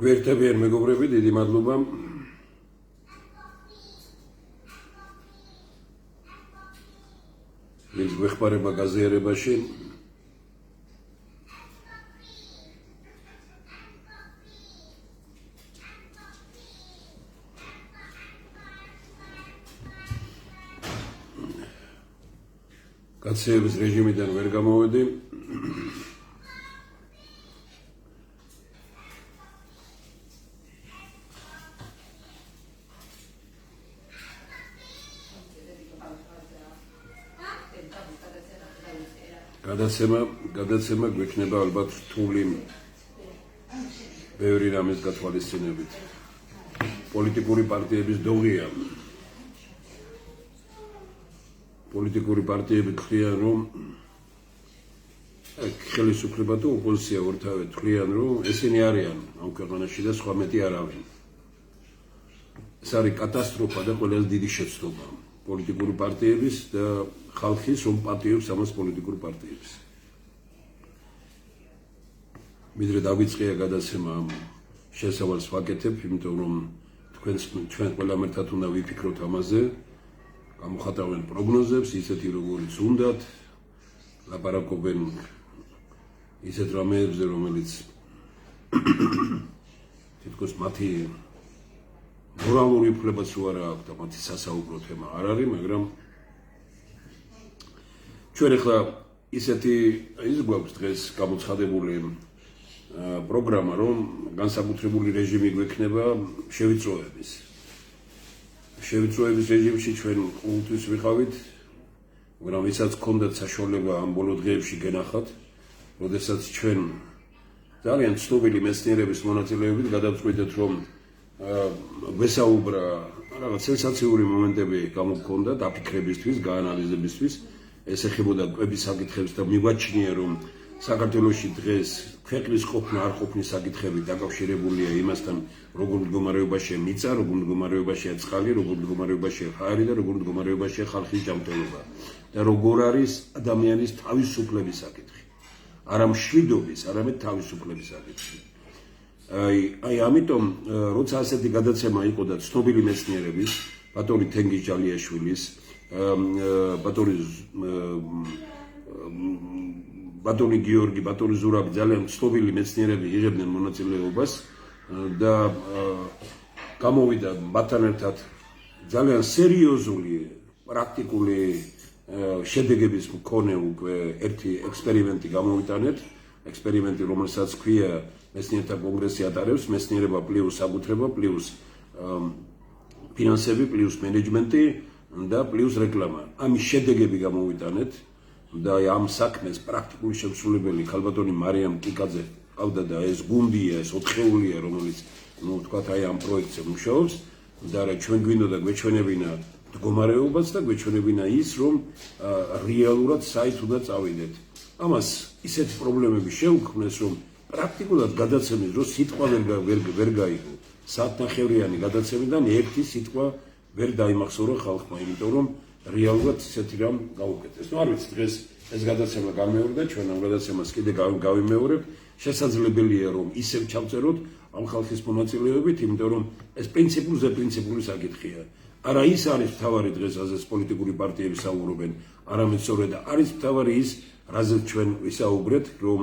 გვერდები არ მეგობრები, დიდი მადლობა. ვინც გვეხმარება გაზიარებაში. კაცების რეჟიმიდან ვერ გამოვედი. გადაცემა გვექნება ალბათ რთული ბევრი რამის გათვალისწინებით. პოლიტიკური პარტიების დოღია. პოლიტიკური პარტიები თვლიან, რომ ხელისუფლება თუ ოპოზიცია ორთავად თვლიან, რომ ესენი არიან ამ ქვეყანაში და სხვა მეტი არავინ. ეს არის კატასტროფა და ყველაზე დიდი შეცდომა პოლიტიკური პარტიების და ხალხის, რომ პატიობს ამას პოლიტიკურ პარტიებს. მიდრე დავიწყია გადაცემა ამ შესავალს ვაკეთებ, იმიტომ რომ ჩვენ ყველა ერთად უნდა ვიფიქროთ ამაზე, გამოხატავენ პროგნოზებს, ისეთი როგორიც უნდათ, ლაპარაკობენ ისეთ რამეებზე, რომელიც თითქოს მათი მორალური უფლებაც უარ აქვს და მათი სასაუბრო თემა არ არის, მაგრამ ჩვენ ახლა ისეთი ის გვაქვს დღეს გამოცხადებული პროგრამა, რომ განსაკუთრებული რეჟიმი გვექნება შევიწროების რეჟიმში ჩვენ ყოველთვის ვიყავით, მაგრამ ვისაც ჰქონდათ საშუალება ამ ბოლო დღეებში გენახათ, როდესაც ჩვენ ძალიან ცნობილი მეცნიერების მონაწილეობით გადავწყვიტეთ, რომ ვესაუბრა რაღაც სენსაციური მომენტები გამოგქონდა დაფიქრებისთვის, გაანალიზებისთვის, ეს ეხებოდა კვების საკითხებს და მიგვაჩნია, რომ საქართველოში დღეს ქვეყნის ყოფნა არ ყოფნის საკითხები დაკავშირებულია იმასთან, როგორ მდგომარეობაშია მიწა, როგორ მდგომარეობაშია წყალი, როგორ მდგომარეობაშია ჰაერი და როგორ მდგომარეობაშია ხალხის ჯანმრთელობა და როგორ არის ადამიანის თავისუფლების საკითხი. არა მშვიდობის, არამედ თავისუფლების საკითხი. აი ამიტომ როცა ასეთი გადაცემა იყო და ცნობილი მეცნიერების, ბატონი თენგიზ ჯალიაშვილის, ბატონი გიორგი, ბატონი ზურაბი, ძალიან ცნობილი მეცნიერები იღებდნენ მონაწილეობას და გამოვიდა მათთან ერთად ძალიან სერიოზული პრაქტიკული შედეგების მქონე უკვე ერთი ექსპერიმენტი გამოვიტანეთ, ექსპერიმენტი, რომელსაც ქვია მეცნიერთა კონგრესი ატარებს, მეცნიერება პლუს საკუთრება, პლუს ფინანსები, პლუს მენეჯმენტი და პლუს რეკლამა. ამის შედეგები გამოვიტანეთ და ამ საქმეს პრაქტიკული შემსრულებელი ქალბატონი მარიამ კიკაძე ყავდა და ეს გუნდია, ეს 4-ხეულია, რომელიც თქვათ აი ამ პროექტზე მუშაობს და რა ჩვენ გვინდოდა გვეჩვენებინა მდგომარეობაც და გვეჩვენებინა ის, რომ რეალურად საით უნდა წავიდეთ. ამას ისეთი პრობლემები შეუქმნეს, რომ პრაქტიკულად გადაცემის დროს სიტყვა ვერ გაიგო. საათნახევრიანი გადაცემიდან ერთი სიტყვა ვერ დაიმახსოვრა ხალხმა, იმიტომ რომ რეალურად ისეთი რამ გაუკეთეს. არ ვიცი დღეს ეს გადაცემა გამეორდა, ჩვენ ამ გადაცემას კიდე გავიმეორებ. შესაძლებელია რომ ისევ ჩავწეროთ ამ ხალხის მონაწილეობით, იმიტომ რომ ეს პრინციპული საკითხია. არა ის არის მთავარი დღეს, რაზეც პოლიტიკური პარტიები საუბრობენ, არამედ სწორედ არის მთავარი ის, რაზეც ჩვენ ვისაუბრეთ, რომ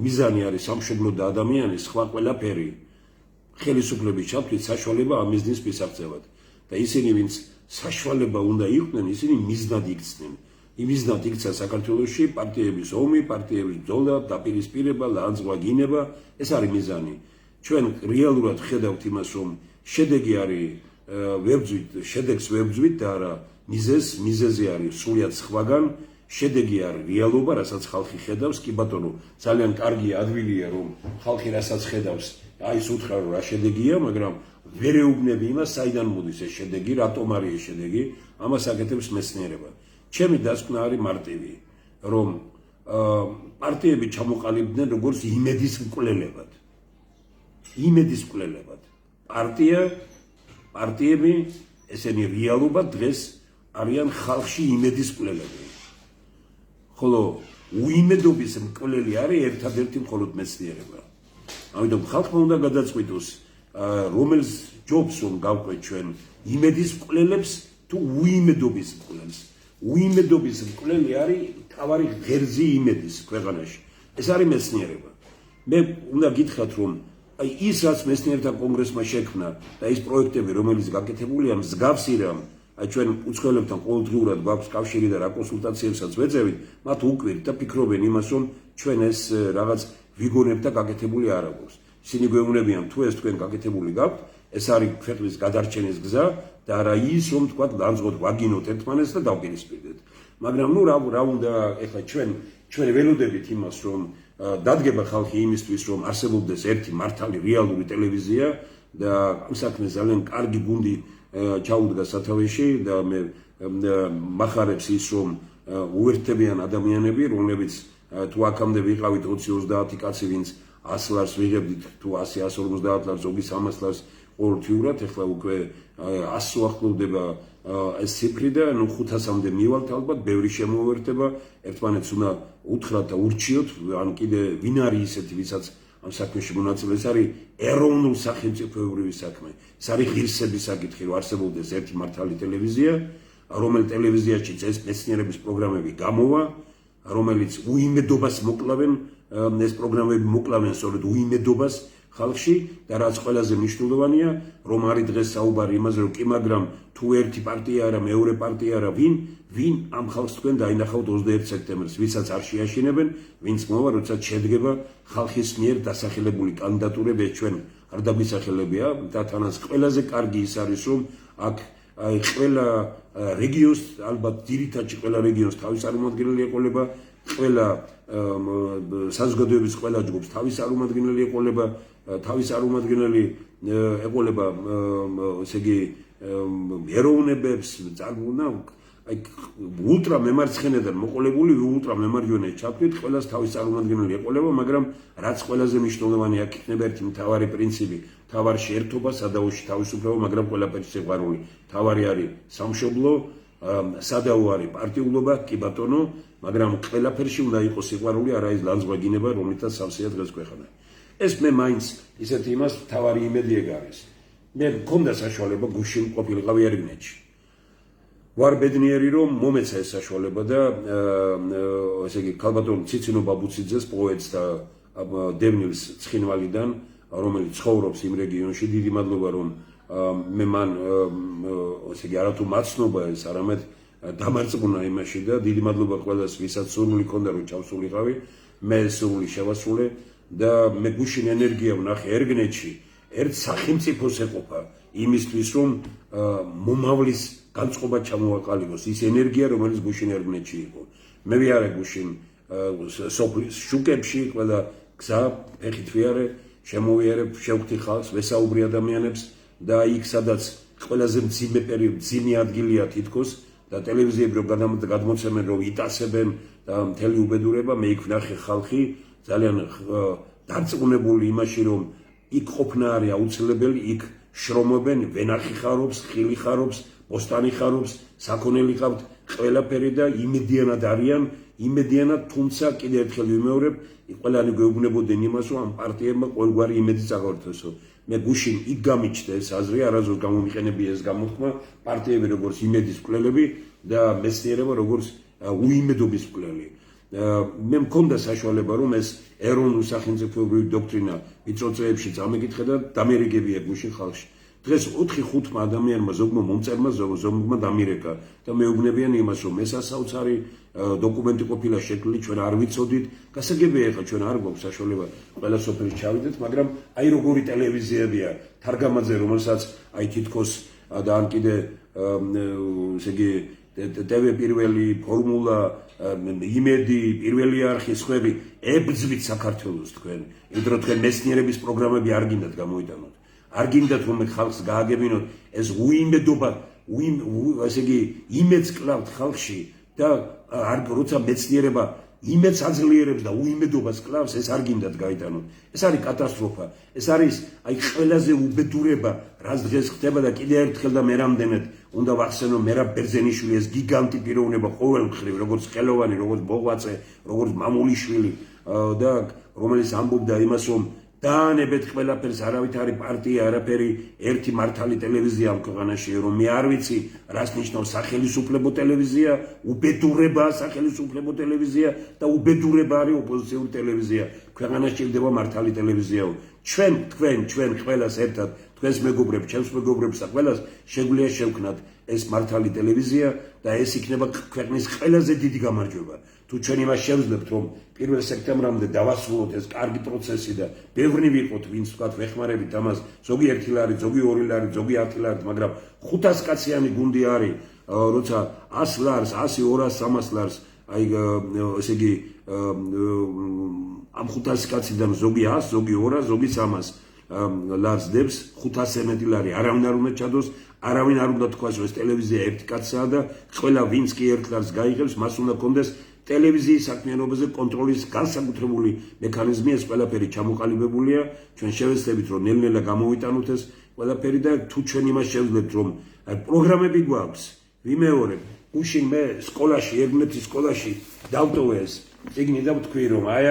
მიზანი არის სამშობლო და ადამიანის სხვა ყველაფერი ხელისუფლების ჩათვლით საშუალება ამ მიზნის მისაღწევად. და ისინი, ვინც საშუალება უნდა იყვნენ, ისინი მიზნად იქცნენ. იმიზნად იქცა საქართველოში პარტიების ომი, პარტიების ბრძოლა, დაპირისპირება, ლანძღვა, გინება, ეს არის მიზანი. ჩვენ რეალურად ხედავთ იმას, რომ შედეგი არის შედეგს ვებძვით და არა მიზეზი არის სრულიად სხვაგან. შედეგი არის რეალობა, რასაც ხალხი ხედავს, კი ბატონო, ძალიან კარგი ადვილია, რომ ხალხი რასაც ხედავს, აი ის უთხრა, რომ რა შედეგია, მაგრამ ვერ ეუბნები იმას, საიდან მოდის ეს შედეგი, რატომ არის ეს შედეგი, ამას აკეთებს მეცნიერება. ჩემი დასკვნა არის მარტივი, რომ პარტიები ჩამოყალიბდნენ როგორც იმედის მკვლელებად. პარტია პარტიები, ესენი რეალობა დღეს არიან ხალხში იმედის მკვლელები. ხოლო უიმედობის მკვლელი არის ერთადერთი მხოლოდ მეცნიერება. ამიტომ ხალხმა უნდა გადაწყვიტოს, რომელ ჯობს რომ გავყვეთ ჩვენ იმედის მკვლელებს თუ უიმედობის მკვლელს. უიმედობის მკვლელი არის თავარი ღერძი იმედის ქვეყანაში. ეს არის მეცნიერება. მე უნდა გითხრათ რომ აი ის რაც მეცნიერთა კონგრესმა შექმნა და ის პროექტები რომელიც გაკეთებულია მსგავსი რამ აი ჩვენ უცხოელებთან ყოველდღიურად გვაქვს კავშირი და რა კონსულტაციებსაც ვეწევით მათ უკვირთ და ფიქრობენ იმას რომ ჩვენ ეს რაღაც ვიგონებ და გაკეთებული არ აქვს. ისინი გვეუბნებიან თუ ეს თქვენ გაკეთებული გაქვთ ეს არის ქვეყნის გადარჩენის გზა და არა ის რომ თქვა განზღოთ ვაგინოთ ერთმანეთს და დავპირისპირდეთ. მაგრამ ნუ რა უნდა ეხლა ჩვენ ველოდებით იმას რომ დადგება ხალხი იმისთვის რომ არსებობდეს ერთი მართალი რეალური ტელევიზია და ამ საქმეს ძალიან კარგი გუნდი ჩაუდგა სათავეში და მე მახარებს ის რომ უერთდებიან ადამიანები რომლებიც თუ აქამდე ვიყავით 20-30 კაცი ვინც 100 ლარს ვიღებდით თუ 100-150 ლარს ზოგი 300 ლარს ყოველთვიურად ეხლა უკვე 100 ახლოვდება ეს ციფრი და ნუ 500-მდე მივალთ ალბათ ბევრი შემოუერთდება ერთმანეთს უნდა უთხრათ და ურჩიოთ ან კიდე ვინ არის ისეთი ვისაც ამ საქმეში მონაწილე ეს არის ეროვნულ სახელმწიფოებრივი საქმე ეს არის ღირსების საკითხი რომ არსებობდეს ერთი მართალი ტელევიზია რომელიც ტელევიზიაში ეს მეცნიერების პროგრამები გამოვა რომელიც უიმედობას მოკლავენ ეს პროგრამები მოკლავენ სწორედ უიმედობას ხალხში და რაც ყველაზე მნიშვნელოვანია რომ არის დღეს საუბარი იმაზე რომ კი მაგრამ თუ ერთი პარტია არა მეორე პარტია არა ვინ ამ ხალხს თქვენ დაინახავთ 21 სექტემბერს ვისაც არ შეაშინებენ ვინც მოვა როცა შედგება ხალხის მიერ დასახელებული კანდიდატურები ჩვენ არ დაგვისახელებია და თანაც ყველაზე კარგი ის არის რომ აქ აი ყველა რეგიონს ალბათ ძირითადად ყველა რეგიონს თავის წარმომადგენელი ეყოლება ყველა საზოგადოების ყველა ჯგუფს თავის წარმომადგენელი ეყოლება თავის წარმომადგენელი ეყოლება ესე იგი ეროვნებებს წარმონა აი ულტრა მემარცხენედან მოყოლებული ულტრა მემარჯვენე ჩაფრით ყველას თავის წარმომადგენელი ეყოლება მაგრამ რაც ყველაზე მნიშვნელოვანია აქ იქნება ერთი მთავარი პრინციპი მთავარი შეერთობა სადაოში თავისუფლება მაგრამ ყველაფერი სიყვარული მთავარი არის სამშობლო სადაო არის პარტიულობა კი ბატონო მაგრამ ყველაფერში უნდა იყოს სიყვარული არა ის ლანძღვაგინება რომლითაც სავსეა დღეს ქვეყანა ეს მე მაინც ისეთი იმას მთავარი იმედი ეგ არის მე მქონდა საშუალება გუშინ ყოფილიყავი ერგნეთში ვარ ბედნიერი რომ მომეცა ეს საშუალება და ესე იგი ქალბატონ ციცინო ბაბუციძეს პოეტს და დევნილს ცხინვალიდან რომელიც ცხოვრობს იმ რეგიონში დიდი მადლობა რომ მე მან ესე იგი არათუ მაცნობა ეს არამედ დამარწმუნა იმაში და დიდი მადლობა ყველას ვისაც სურვილი ქონდა რომ ჩავსულიყავი მე სურვილი შევასრულე და მე გუშინ ენერგია ვნახე ერგნეთში ერთ სახელმწიფოს ეყოფა იმისთვის რომ მომავლის განწყობა ჩამოვაყალიბოს ის ენერგია რომელიც გუშინ ერგნეთში იყო მე ვიარე გუშინ შუკებში ყველა გზა ფეხით ვიარე შემოვიარე შევხვდი ხალხს ვესაუბრი ადამიანებს და იქ სადაც ყველაზე მძიმე ადგილია თითქოს და ტელევიზიები რომ გადმოცემენ რომ იტაცებენ და მთელი უბედურება მე იქ ვნახე ხალხი ძალიან დარწმუნებული იმაში რომ იქ ყოფნა არის აუცილებელი იქ შრომობენ ვენახი ხარობს ხილი ხარობს ბოსტანი ხარობს საქონელი ყავთ ყველაფერი და იმედიანად არიან იმედიანად თუმცა კიდევ ერთხელ ვიმეორებ ყველანი გვეუბნებოდნენ იმას რომ ამ პარტიებმა ყოველგვარი იმედი წაგვართვესო მე გუშინ იქ გამიჩნდა ეს აზრი არასდროს გამომიყენებია ეს გამოთქმა პარტიები როგორც იმედის მკვლელები და მეცნიერება როგორც უიმედობის მკვლელი მე მქონდა საშუალება რომ ეს ეროვნულ სახელმწიფოებრივი დოქტრინა მიწოწეებში წამეკითხა და დამერიგებია გუშინ ხალხში დღეს 4-5 ადამიანმა ზოგმა მომწერმა ზოგმა დამირეკა და მეუბნებიან იმას რომ ეს ასაუცარი დოკუმენტი ყოფილა შექმნილი ჩვენ არ ვიცოდით გასაგებია ახლა ჩვენ არ გვაქვს საშუალება ყველა სოფელში ჩავიდეთ მაგრამ აი როგორი ტელევიზიებია თარგამაძე რომელსაც აი თითქოს და ან კიდე ესე იგი TV პირველი ფორმულა იმედი პირველი არხი სხვები ებრძვით საქართველოს თქვენ იმიტომ თქვენ მეცნიერების პროგრამები არ გინდათ გამოიტანოთ არ გინდათ რომ ხალხს გააგებინოთ ეს უიმედობა ესე იგი იმედს კლავთ ხალხში და როცა მეცნიერება იმედს აძლიერებს და უიმედობას კლავს, ეს არ გინდათ გაიტანოთ. ეს არის კატასტროფა. ეს არის აი ყველაზე უბედურება, რაც დღეს ხდება და კიდევ ერთხელ და მე რამდენად უნდა ვახსენო მერაბ ბერძენიშვილი, ეს გიგანტი პიროვნება ყოველ მხრივ, როგორც ხელოვანი, როგორც მოღვაწე, როგორც მამულიშვილი და რომელიც ამბობდა იმას, რომ დაანებეთ ყველაფერს, არავით არის პარტია, არაფერი, ერთი მართალი ტელევიზია ამ ქვეყანაში, რომ მე არ ვიცი, რას ნიშნავს სახელისუფლებო ტელევიზია, უბედურებაა სახელისუფლებო ტელევიზია და უბედურება არის ოპოზიციური ტელევიზია. ქვეყანაში ჭირდება მართალი ტელევიზიაო. ჩვენ ყველას ერთად, თქვენს მეგობრებს, ჩემს მეგობრებს და ყველას შეგვიძლია შევქნათ ეს მართალი ტელევიზია და ეს იქნება ქვეყნის ყველაზე დიდი გამარჯვება. თუ ჩვენ იმას შევძლებთ, რომ 1 სექტემბრამდე დავასრულოთ ეს კარგი პროცესი და ბევრი ვიყოთ, ვინც თქვათ ვეხმარებით ამას, ზოგი 1 ლარი, ზოგი 2 ლარი, ზოგი 10 ლარი, მაგრამ 500 კაციანი გუნდი არის, როცა 100 ლარს, 100, 200, 300 ლარს, აი ესე იგი ამ 500 კაციდან ზოგი 100, ზოგი 200, ზოგი 300 ლარს დებს, 500 მეტი ლარი არავინ არ უნდა ჩადოს, არავინ არ უნდა თქვას, რომ ეს ტელევიზია ერთი კაცაა და ყველა ვინც კი 1 ლარს გაიღებს, მას უნდა კონდეს ტელევიზიის საქმიანობაზე კონტროლის განსაკუთრებული მექანიზმი, ეს ყველაფერი ჩამოყალიბებულია. ჩვენ შევეცდებით, რომ ნელ-ნელა გამოვიტანოთ ეს ყველაფერი და თუ ჩვენ იმას შევძლებთ, რომ პროგრამები გვაქვს, ვიმეორებ, გუშინ მე სკოლაში, ერმნეთის სკოლაში დავტოვე ეს წიგნი და ვთქვი, რომ აი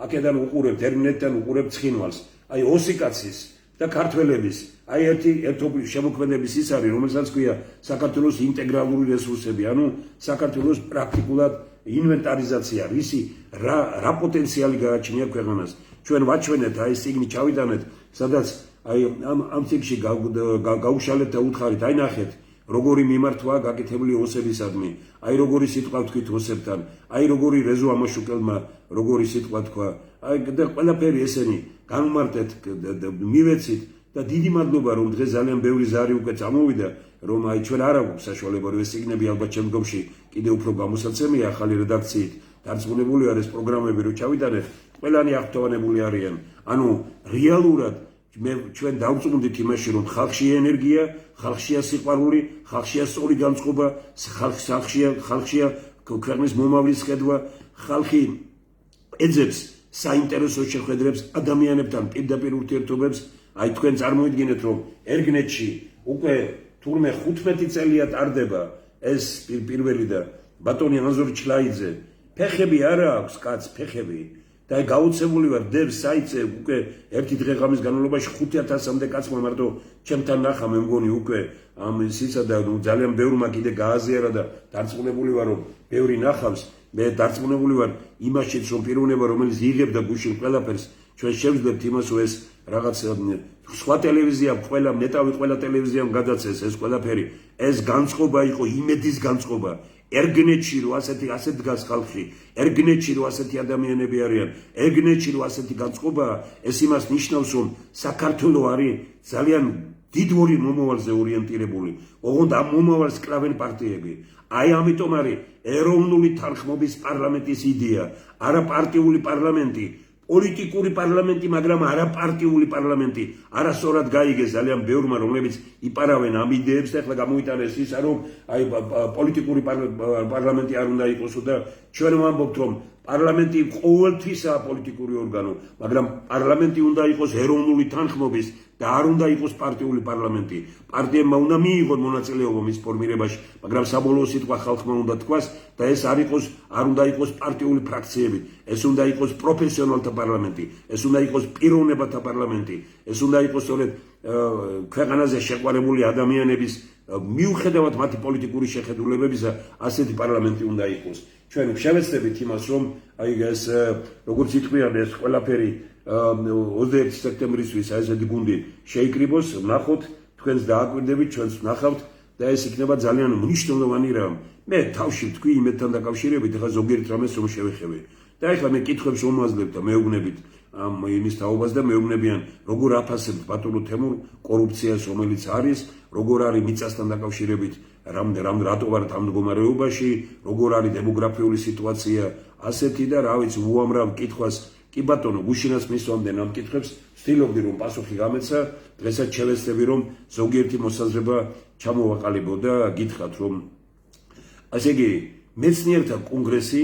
აქედან უყურებთ ერმნეთიდან უყურებთ ცხინვალს, აი ოსიკაცის და ქართველების, აი ერთობლივ შემოქმედების ის არის, რომელსაც ქვია საქართველოს ინტეგრალური რესურსები, ანუ საქართველოს პრაქტიკულად ინვენტარიზაცია, რისი რა პოტენციალი გააჩნია ქვეყანას. ჩვენ ვაჩვენეთ, აი ეს წიგნი ჩავიტანეთ, სადაც აი ამ წიგნში გაუშალეთ და უთხარით, აი ნახეთ, როგორი მიმართვაა გაკეთებული ოსებისადმი, აი როგორი სიტყვა ვთქვით ოსებთან, აი როგორი რეზო ამაშუკელმა როგორი სიტყვა თქვა, აი და ყველაფერი ესენი განმარტეთ, მივეცით და დიდი მადლობა, რომ დღეს ძალიან ბევრი ზარი უკვე წამოვიდა, რომ აი ჩვენ არ აქვს საშუალება, რომ ეს წიგნები ალბათ შემდგომში კიდევ უფრო გამოსაცემია ახალი რედაქციით დარწმუნებული არის პროგრამები, რომ ჩავიტანეთ, ყველანი აღფრთოვანებული არიან. ანუ რეალურად ჩვენ დავწუნდით იმაში, რომ ხალხშია ენერგია, ხალხშია სიყვარული, ხალხშია სწორი განწყობა, ხალხშია ქვეყნის მომავლის ხედვა, ხალხი ეძებს საინტერესო შეხვედრებს ადამიანებთან პირდაპირ ურთიერთობებს. აი თქვენ წარმოიდგინეთ, რომ ერგნეთში უკვე თურმე 15 წელია ტარდება ეს პირველი და ბატონი ანზორ ჩლაიძე ფეხები არა აქვს კაც ფეხები და გაუცებული ვარ დევს საიტზე უკვე ერთი დღე-ღამის განმავლობაში 5000-მდე კაცმა მარტო ჩემთან ნახა მე მგონი უკვე ამ ისისა და ძალიან ბევრმა კიდე გააზიარა და დარწმუნებული ვარ რომ ბევრი ნახავს მე დარწმუნებული ვარ იმაშიც რომ პიროვნება რომელიც იღებდა გუშინ ყველაფერს ჩვენ შევძლებთ იმას რომ ეს რაღაც სხვა ტელევიზია ყველა ნეტავი ყველა ტელევიზიამ გადაცეს ეს ყველაფერი ეს განწყობა იყო იმედის განწყობა ერგნეთში რო ასეთი დგას ხალხი ერგნეთში რო ასეთი ადამიანები არიან ერგნეთში რო ასეთი განწყობა ეს იმას ნიშნავს რომ საქართველო არის ძალიან დიდ ორი მომავალზე ორიენტირებული ოღონდ ამ მომავალს კლავენ პარტიები აი ამიტომ არის ეროვნული თანხმობის პარლამენტის იდეა არა პარტიული პარლამენტი პოლიტიკური პარლამენტი, მაგრამ არა პარტიული პარლამენტი. არასწორად გაიგეს ძალიან ბევრმა, რომლებიც იპარავენ ამ იდეებს და ახლა გამოიტანეს ისა, რომ აი პოლიტიკური პარლამენტი არ უნდა იყოსო და ჩვენ ვამბობთ, რომ პარლამენტი ყოველთვისაა პოლიტიკური ორგანო, მაგრამ პარლამენტი უნდა იყოს ეროვნული თანხმობის და არ უნდა იყოს პარტიული პარლამენტი. პარტიებმა უნდა მიიღონ მონაწილეობა მის ფორმირებაში, მაგრამ საბოლოო სიტყვა ხალხმა უნდა თქვას და ეს არ უნდა იყოს პარტიული ფრაქციები. ეს უნდა იყოს პროფესიონალთა პარლამენტი, ეს უნდა იყოს პიროვნებათა პარლამენტი, ეს უნდა იყოს სწორედ ქვეყანაზე შეყვარებული ადამიანების მიუხედავად მათი პოლიტიკური შეხედულებებისა, ასეთი პარლამენტი უნდა იყოს. ჩვენ შევეცდებით იმას, რომ აი ეს როგორც იტყვიან ეს ყველაფერი 21 სექტემბრისთვის ესეთი გუნდი შეიკრიბოს, ნახოთ, თქვენს დააკვირდებით, ჩვენს ნახავთ და ეს იქნება ძალიან მნიშვნელოვანი რამ. მე თავში ვთქვი იმედთან დაკავშირებით, ახლა ზოგიერთ რამეს რომ შევეხები. და ახლა მე კითხვებს ვომაძლებ და მეუბნებით ამ იმის თაობას და მეუბნებიან, როგორ აფასებთ ბატონო თემურ კორუფციას, რომელიც არის, როგორ არის მიწასთან დაკავშირებით, რატო ვართ ამ მდგომარეობაში, როგორ არის დემოგრაფიული სიტუაცია, ასეთი და რა ვიცი, უამრავ კითხვას კი ბატონო, გუშინაც მისვამდნენ ამ კითხვებს, ვცდილობდი რომ პასუხი გამეცა, დღესაც შევეცდები რომ ზოგიერთი მოსაზრება ჩამოვაყალიბო და გითხრათ რომ ასე იგი მეცნიერთა კონგრესი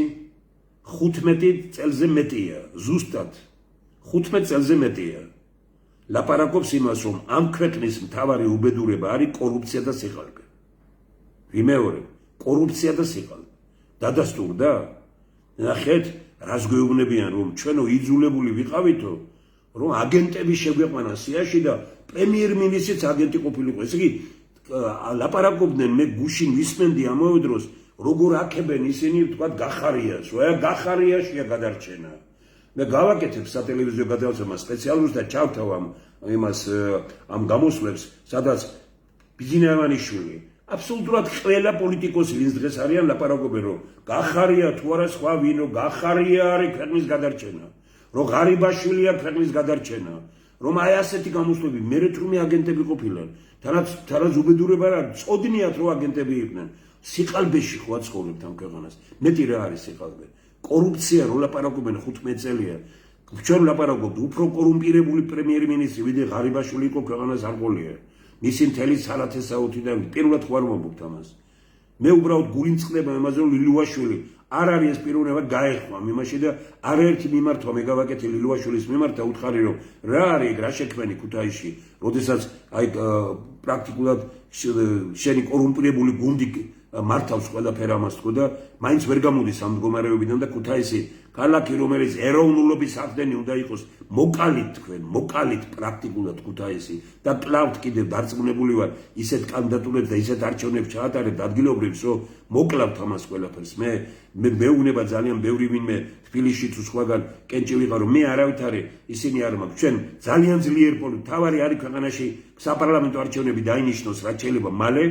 15 წელზე მეტია, ზუსტად 15 წელზე მეტია. ლაპარაკობს იმას, რომ ამ ქვეყნის მთავარი უბედურება არის კორუფცია და სიხალხე. ვიმეორებ, კორუფცია და სიხალხე. დადასტურდა? ნახეთ, რას გვეუბნებიან, რომ ჩვენო იძულებული ვიყავითო, რომ აგენტები შეგვეყვანა სიაში და პრემიერ-მინისტრიც აგენტი ყოფილიყო. ესე იგი, ლაპარაკობდნენ, მე გუშინ ვისმენდი ამავე დროს, როგორ აქებენ ისინი, თქვათ, გახარიას, გახარიაშია გადარჩენა. მე გავაკეთებ სატელევიზიო გადაცემა სპეციალურს და ჩავთავ ამ გამოსვლებს, სადაც ბიზნესმენიშვილი აბსოლუტურად ყველა პოლიტიკოსი, ვინც დღეს არიან, ლაპარაკობენ, რომ გახარია თუ არა სხვა ვინო, გახარია არის ქვეყნის გადარჩენა, რომ ღარიბაშვილია ქვეყნის გადარჩენა, რომ აი ასეთი გამოსვლები მერე თურმე აგენტები ყოფილან, თანაც უბედურება რა, წოდნიათ რომ აგენტები იყვნენ. სიყალბეში ხო აცხოვრებთ ამ ქვეყანას. მეტი რა არის სიყალბე? კორუფცია რო ლაპარაკობენ 15 წელია. ჩვენ ლაპარაკობთ უფრო კორუმპირებული პრემიერ-მინისტრი, ვიდრე ღარიბაშვილი იყო ქვეყანას არყოლია. მისი მთელი სალათესაუთიდან პირველად ხო არ მომბობთ ამას. მე უბრალოდ გულიმწყდება ამაზე, რომ ლილუაშვილი არ არის ეს პიროვნება გაეხვა იმაში და არაერთი მიმართვა მე გავაკეთე ლილუაშვილის მიმართ და უთხარი, რომ რა არის რა შექმენი ქუთაისში, როდესაც აი პრაქტიკულად შენი კორუმპირებული გუნდი მართავს ყველაფერ ამას თქო და მაინც ვერ გამოდის ამ მდგომარეობიდან და ქუთაისი ქალაქი, რომელიც ეროვნულობის აღდგენი უნდა იყოს, მოკალით თქვენ, მოკალით პრაქტიკულად ქუთაისი და კლავთ კიდევ დარწმუნებული ვარ ისეთ კანდიდატურებს და ისეთ არჩევნებს ჩაატარებთ ადგილობრივს, რომ მოკლავთ ამას ყველაფერს. მე მეუბნება ძალიან ბევრი ვინმე თბილისში თუ სხვაგან კენჭი ვიყარო, მე არავითარი ისინი არ მაქვს. ჩვენ ძალიან ძლიერ თავარი არის ქვეყანაში საპარლამენტო არჩევნები დაინიშნოს, რაც შეიძლება მალე.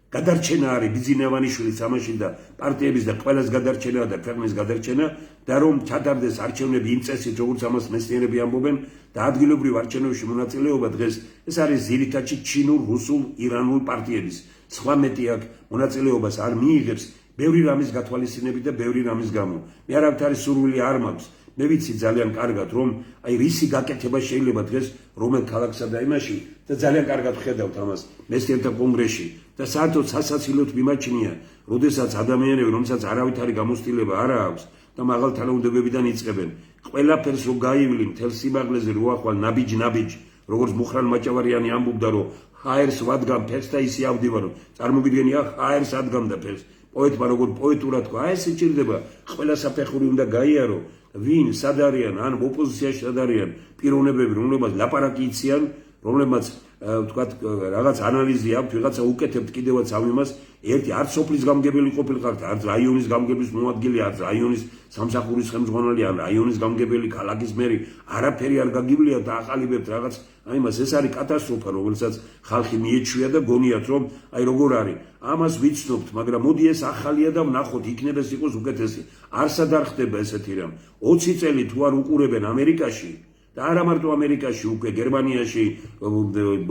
გადარჩენა არის ბიზნესმენიშვილის ამაში და პარტიების და ყველას გადარჩენა და ქვეყნის გადარჩენა და რომ ჩატარდეს არჩევნები იმ წესით, როგორც ამას მეცნიერები ამბობენ და ადგილობრივ არჩევნებში მონაწილეობა დღეს ეს არის ძირითადად ჩინურ, რუსულ, ირანულ პარტიების. სხვა მეტი აქ მონაწილეობას არ მიიღებს ბევრი რამის გათვალისწინებით და ბევრი რამის გამო. მე არავითარი სურვილი არ მაქვს. მე ვიცი ძალიან კარგად, რომ აი რისი გაკეთება შეიძლება დღეს რომელ ქალაქსა და იმაში და ძალიან კარგად ხედავთ ამას მეცნიერთა კონგრესში და საერთოდ სასაცილოდ მიმაჩნია, როდესაც ადამიანები, რომელსაც არავითარი გამოცდილება არ აქვს და მაღალ თანამდებობებიდან იწყებენ, ყველაფერს რო გაივლი მთელ სიმაღლეზე რო ახვალ ნაბიჯ, როგორც მუხრან მაჭავარიანი ამბობდა, რომ ჰაერს ვადგამ ფეხს და ისე ავდივარ, წარმოგიდგენია ჰაერს ადგამდა ფეხს. პოეტმა როგორ პოეტურად თქვა, აი ესე ჭირდება, ყველა საფეხური უნდა გაიარო. ვინ სად არიან, ან ოპოზიციაში სად არიან პიროვნებები, რომლებმაც ლაპარაკი იციან, რომლებმაც ვთქვათ რაღაც ანალიზი აქვს, ვიღაცა უკეთებთ კიდევაც ამ იმას, ერთი არც სოფლის გამგებელი ყოფილიყავთ, არც რაიონის გამგებლის მოადგილე, არც რაიონის სამსახურის ხელმძღვანელი, ან რაიონის გამგებელი, ქალაქის მერი, არაფერი არ გაგიბლიათ და აყალიბებთ რაღაც აი მას. ეს არის კატასტროფა, რომელსაც ხალხი მიეჩვია და გონიათ, რომ აი როგორ არის. ამას ვიცნობთ, მაგრამ მოდი ეს ახალია და ვნახოთ, იქნება ეს იყოს უკეთესი. არსად არ ხდება ესეთი რამ. 20 წელი თუ არ უყურებენ ამერიკაში და არა მარტო ამერიკაში, უკვე გერმანიაში,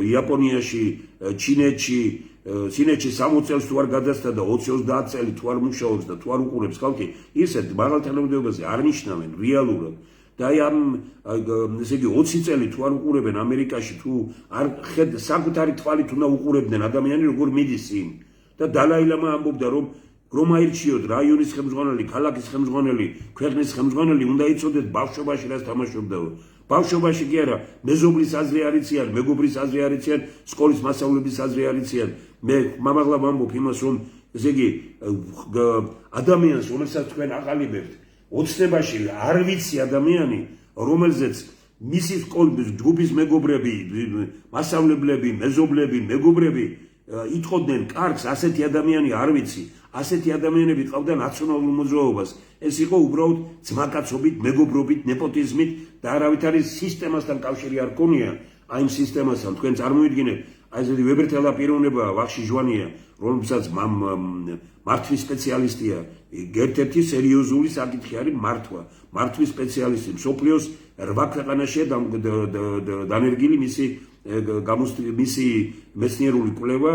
იაპონიაში, ჩინეთში 60 წელს თუ არ გადასცა და 20-30 წელი თუ არ მუშაობს და თუ არ უყურებს ხალხი, ისეთ მაღალ თანამდებობაზე არ ნიშნავენ რეალურად. და აი ამ ესე იგი 20 წელი თუ არ უყურებენ ამერიკაში, თუ არ საკუთარი თვალით უნდა უყურებდნენ ადამიანი როგორ მიდის წინ. და დალაილამა ამბობდა, რომ აირჩიოთ რაიონის ხელმძღვანელი, ქალაქის ხელმძღვანელი, ქვეყნის ხელმძღვანელი, უნდა იცოდეთ ბავშვობაში რას თამაშობდა. ბავშვობაში კი არა, მეზობლის აზრი არ იციან, მეგობრის აზრი არ იციან, სკოლის მასწავლებლების აზრი არ იციან. მე მამაღლა ვამბობ იმას, რომ ესე იგი ადამიანს, რომელსაც თქვენ აყალიბებთ, ოცნებაში არ ვიცი ადამიანი, რომელზეც მისი სკოლის ჯგუფის მეგობრები, მასწავლებლები, მეზობლები, მეგობრები იტყოდნენ კარგს, ასეთი ადამიანი არ ვიცი. ასეთი ადამიანები ყავდა ნაციონალურ მოძრაობას. ეს იყო უბრალოდ ძმაკაცობით, მეგობრობით, ნეპოტიზმით და არავითარი სისტემასთან კავშირი არ ქონია. აი იმ სისტემასთან თქვენ წარმოიდგინეთ, აი ესეთი ვებერთელა პიროვნებაა ვახში ჟვანია, რომელსაც მართვის სპეციალისტია. ერთ-ერთი სერიოზული საკითხი არის მართვა. მართვის სპეციალისტი მსოფლიოს 8 ქვეყანაშია დანერგილი მისი მეცნიერული კვლევა,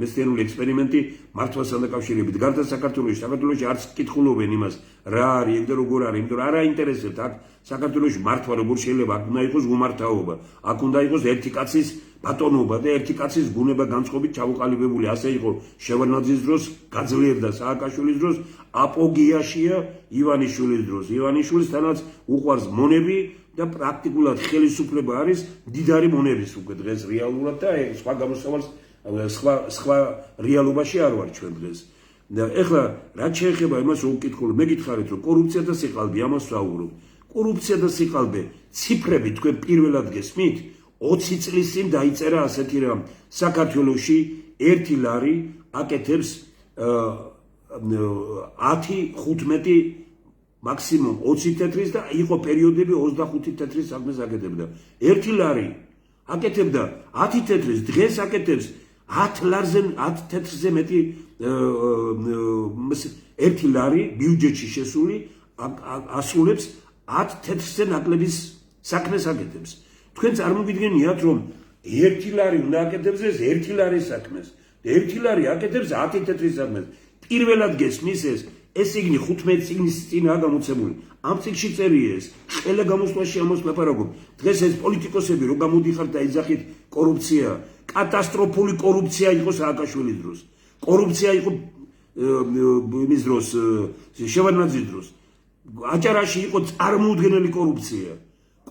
მეცნიერული ექსპერიმენტი მართვასთან დაკავშირებით. გარდა საქართველოში არც კითხულობენ იმას, რა არის ეგ და როგორ არის, იმიტომ რომ არ აინტერესებთ აქ საქართველოში მართვა როგორ შეიძლება, აქ უნდა იყოს უმართაობა, აქ უნდა იყოს ერთი კაცის ბატონობა და ერთი კაცის გუნება განწყობით ჩავუყალიბებული. ასე იყო შევარდნაძის დროს, გაძლიერდა სააკაშვილის დროს, აპოგეაშია ივანიშვილის დროს. ივანიშვილისთანაც უყვარს მონები და პრაქტიკულად ხელისუფლება არის მდიდარი მონების უკვე დღეს რეალურად და სხვა გამოსავალს სხვა რეალობაში არ ვარ ჩვენ დღეს. და ეხლა რაც შეეხება იმას რომ ვკითხულობ, მე გითხარით რომ კორუფცია და სიყალბე ამას ვსაუბრობ. კორუფცია და სიყალბე ციფრები თქვენ პირველად გესმით? 20 წლის წინ დაიწერა ასეთი რამ. საქართველოში 1 ლარი აკეთებს 10-15 მაქსიმუმ 20 თეთრის და იყო პერიოდები 25 თეთრის საქმეს აკეთებდა. 1 ლარი აკეთებდა 10 თეთრის, დღეს აკეთებს 10 ლარზე 10 თეთრზე მეტი 1 ლარი ბიუჯეტში შესული ასრულებს 10 თეთრზე ნაკლების საქმეს აკეთებს. თქვენ წარმოგიდგენიათ რომ 1 ლარი უნდა აკეთებს ეს 1 ლარის საქმეს. 1 ლარი აკეთებს 10 თეთრის საქმეს. პირველად გესმის ეს იგნი 15 წიგნის წინაა გამოცემული. ამ წიგნში წერია ეს. ყველა გამოსვლაში ამას ლაპარაკობ. დღეს ეს პოლიტიკოსები რო გამოდიხართ და ეძახით კორუფცია, კატასტროფული კორუფცია იყო სააკაშვილის დროს. კორუფცია იყო იმის დროს, შევარდნაძის დროს. აჭარაში იყო წარმოუდგენელი კორუფცია.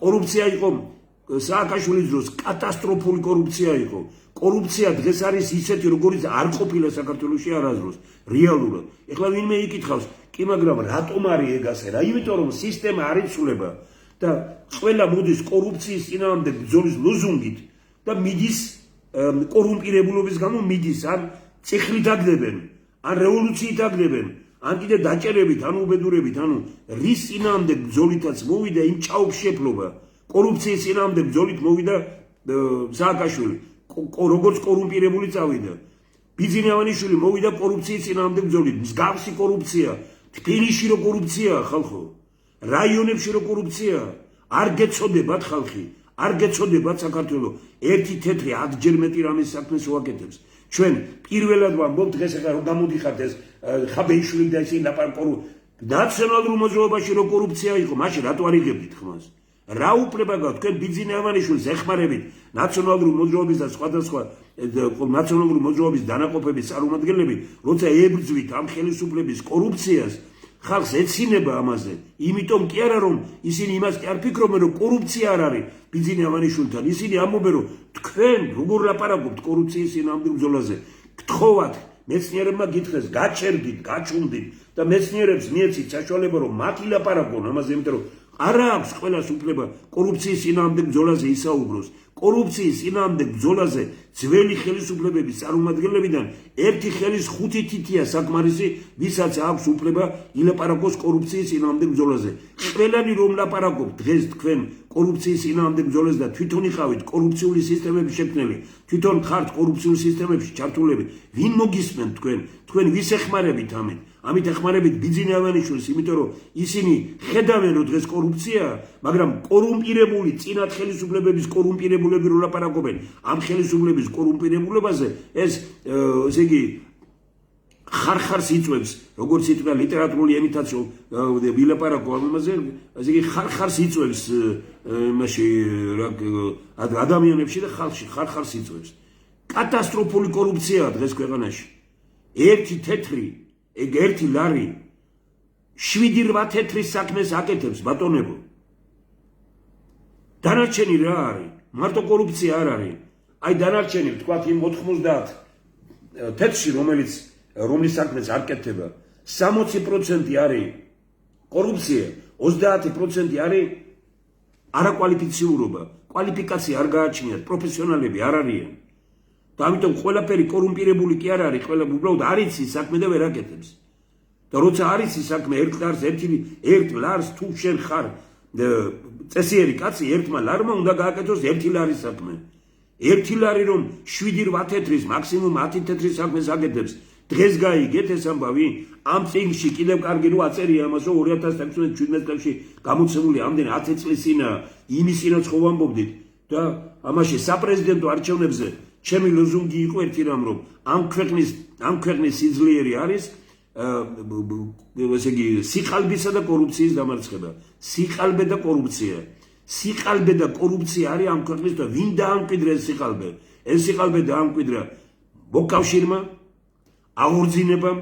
კორუფცია იყო სააკაშვილის დროს, კატასტროფული კორუფცია იყო. კორუფცია დღეს არის ისეთი, როგორიც არ ყოფილა საქართველოში არასდროს, რეალურად. ეხლა ვინმე იკითხავს, კი მაგრამ რატომ არის ეგ ასე? რა, იმიტომ რომ სისტემა არ იცვლება და ყველა მოდის კორუფციის წინააღმდეგ ბრძოლის ლოზუნგით და მიდის კორუმპირებულობის გამო მიდის ან წიხლით აგდებენ, ან რევოლუციით აგდებენ, ან კიდე დაჭერებით, ან უბედურებით, ანუ რის წინააღმდეგ ბრძოლითაც მოვიდა იმ ჭაობშეფლობა, კორუფციის წინააღმდეგ ბრძოლით მოვიდა სააკაშვილი. როგორც კორუმპირებული წავიდა. ბიძინავანიშვილი მოვიდა კორუფციის წინააღმდეგ ბრძოლით. მსგავსი კორუფცია. თბილისში რო კორუფცია ხალხო. რაიონებში რო კორუფცია. არ გეცოდებათ ხალხი. არ გეცოდებათ საქართველო. ერთი თეთრი 10 ჯერ მეტი რამის საქმეს უაკეთებს. ჩვენ პირველად ვამბობთ დღეს ახლა რომ გამოდიხართ ეს ხაბეიშვილი და ისინი ლაპარაკობენ ნაციონალურ მოძრაობაში რო კორუფცია იყო, მაშინ რატო არ იღებდით ხმას? რა უფლება გაქვთ თქვენ ბიძინავანიშვილს ეხმარებით ნაციონალური მოძრაობის და სხვადასხვა ნაციონალური მოძრაობის დანაყოფების წარმომადგენლები, როცა ებრძვით ამ ხელისუფლების კორუფციას, ხალხს ეცინება ამაზე. იმიტომ კი არა რომ ისინი იმას კი არ ფიქრობენ რომ კორუფცია არ არის ბიძინავანიშვილთან. ისინი ამბობენ რომ თქვენ როგორ ლაპარაკობთ კორუფციის წინააღმდეგ ბრძოლაზე. გთხოვათ მეცნიერებმა გითხრეს, გაჩერდით, გაჩუმდით და მეცნიერებს მიეცით საშუალება რომ მათი ლაპარაკონ ამაზე, იმიტომ რომ არ აქვს ყველას უფლება კორუფციის წინააღმდეგ ბრძოლაზე ისაუბროს. კორუფციის წინააღმდეგ ბრძოლაზე ძველი ხელისუფლებების წარმომადგენლებიდან ერთი ხელის 5 თითია საკმარისი, ვისაც აქვს უფლება ილაპარაკოს კორუფციის წინააღმდეგ ბრძოლაზე. ყველანი რომ ლაპარაკობთ დღეს თქვენ კორუფციის წინააღმდეგ ბრძოლაზე და თვითონ იყავით კორუფციული სისტემების შექმნელი, თვითონ ხართ კორუფციულ სისტემებში ჩართულები, ვინ მოგისმენთ თქვენ? თქვენ ვის ეხმარებით ამით? ამით ეხმარებით ბიძინავანიშვილს, იმიტომ რომ ისინი ხედავენ რომ დღეს კორუფციაა, მაგრამ კორუმპირებული წინათ ხელისუფლებების კორუმპირებულები რო ლაპარაკობენ, ამ ხელისუფლების კორუმპირებულებაზე ეს ესე იგი ხარხარს იწვევს, როგორც იტყვა ლიტერატურული ემიტაციო ვილაპარაკო ამაზე, ესე იგი ხარხარს იწვევს იმაში ადამიანებში და ხალხში ხარხარს იწვევს. კატასტროფული კორუფციაა დღეს ქვეყანაში. ერთი თეთრი ეგ 1 ლარი 7-8 თეთრის საქმეს აკეთებს ბატონებო. დანარჩენი რა არის? მარტო კორუფცია არ არის. აი დანარჩენი ვთქვათ იმ 90 თეთრში რომლის საქმეს არ კეთდება 60% არის კორუფცია, 30% არის არაკვალიფიციურობა. კვალიფიკაცია არ გააჩნიათ, პროფესიონალები არ არიან. და ამიტომ ყველაფერი კორუმპირებული კი არ არის, ყველა უბრალოდ არ იცის საქმე და ვერ აკეთებს. და როცა არ იცის საქმე, ერთ ლარს თუ შენ ხარ წესიერი კაცი, ერთმა ლარმა უნდა გააკეთოს 1 ლარის საქმე. 1 ლარი რომ 7-8 თეთრის, მაქსიმუმ 10 თეთრის საქმეს აკეთებს, დღეს გაიგეთ ეს ამბავი? ამ წიგნში კიდევ კარგი რო აწერია ამას, რომ 2016-17 წელს გამოცემული ამდენ 10 წლის წინა იმის წინაც ხო ვამბობდით და ამაში საპრეზიდენტო არჩევნებზე ჩემი ლოზუნგი იყო ერთი რამ, რომ ამ ქვეყნის სიძლიერე არის ესე იგი სიყალბისა და კორუფციის დამარცხება. სიყალბე და კორუფცია. სიყალბე და კორუფცია არის ამ ქვეყნის და ვინ დაამკვიდრა ეს სიყალბე? ეს სიყალბე დაამკვიდრა მოკავშირმა, აღორძინებამ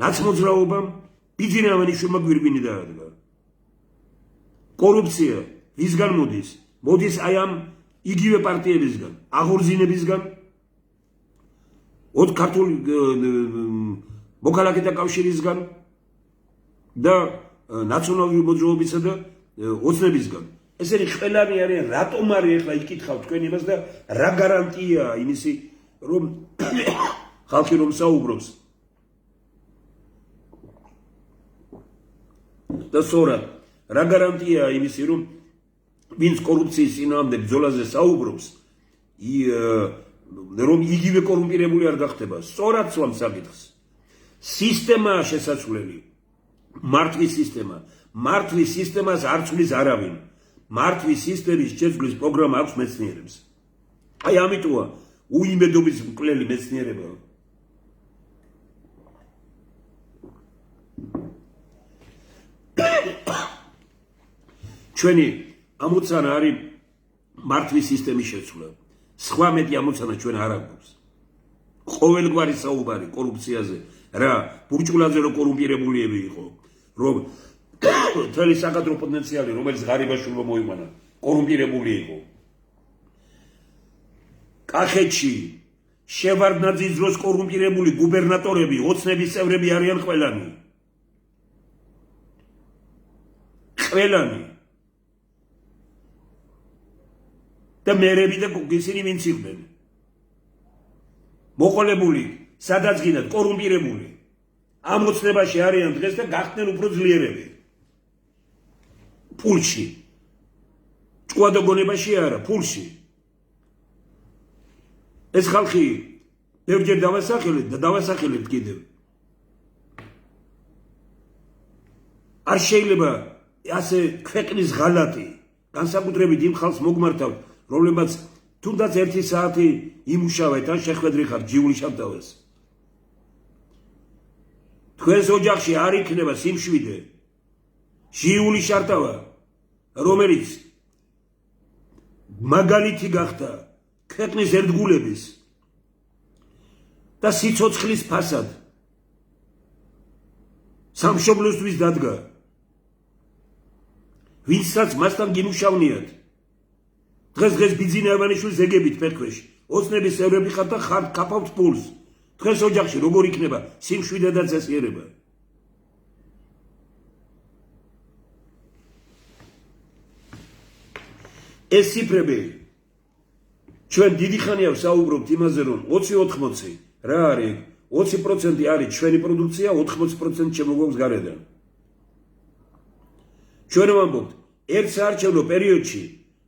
ნაცმოძრაობამ ბიძინა ავანიშვილმა გვირგვინი დაადგა. კორუფცია ვისგან მოდის? მოდის აი ამ იგივე პარტიებისგან, აღორძინებისგან, ქართული მოქალაქეთა კავშირისგან და ნაციონალური მოძრაობისა და ოცნებისგან. ესენი ყველანი არიან, რატომ არის ახლა იკითხავთ თქვენ იმას და რა გარანტიაა იმისი, რომ ხალხი რომ საუბრობს და სწორად რა გარანტიაა იმისი, რომ ვინც კორუფციის წინააღმდეგ ბრძოლაზე საუბრობს, რომ იგივე კორუმპირებული არ გახდება. სწორად სვამს საკითხს. სისტემაა შესაძლებელი, მართვის სისტემა. მართვის სისტემას არ ცვლის არავინ. მართვის სისტემის შეცვლის პროგრამა აქვს მეცნიერებს. აი ამიტომა უიმედობის მკვლელი მეცნიერება. ჩვენი ამოცანა არის მართვის სისტემის შეცვლა. სხვა მეტი ამოცანა ჩვენ არ აქვს. ყოველგვარი საუბარი კორუფციაზე, რა ბურჭულაძე რო კორუმპირებულიები იყო, რომ მთელი საკადრო პოტენციალი, რომელიც ღარიბაშვილმა მოიყვანა, კორუმპირებული იყო. კახეთში შევარდნაძის დროს კორუმპირებული გუბერნატორები, ოცნების წევრები არიან ყველანი. ყველანი. და მერები და ისინი ვინც იყვნენ? მოყოლებული, სადაც გინდათ, კორუმპირებული. ამ ოცნებაში არიან დღეს და გახდნენ უფრო ძლიერები. ფულში. ჭკუადო გონებაში არა, ფულში. ეს ხალხი ბევრჯერ დავასახელეთ და დავასახელებთ კიდევ. არ შეიძლება ასე ქვეყნის ღალატი განსაკუთრებით იმ ხალხს მოგმართავთ, რომლებმაც თუნდაც 1 საათი იმუშავეთ ან შეხვედრი ხართ ჯიული შავტავას. თქვენს ოჯახში არ იქნება სიმშვიდე, ჟიული შავტავა, რომელიც მაგალითი გახდა ქვეყნის ერთგულების და სიცოცხლის ფასად სამშობლოსთვის დადგა. ვინცაც მასთან გიმუშავნიათ. დღეს ბიძინა ავანიშვილს ეგებით ფერქვეში. ოცნების წევრები ხართ და ხართ კაფავთ პულს. თქვენს ოჯახში როგორ იქნება სიმშვიდე და წესიერება? ეს ციფრები ჩვენ დიდი ხანია ვსაუბრობთ იმაზე, რომ 20-80 რა არის? 20% არის ჩვენი პროდუქცია, 80% შემოგვაქვს გარედან. ჩვენ ვამბობთ, ერთ საარჩევნო პერიოდში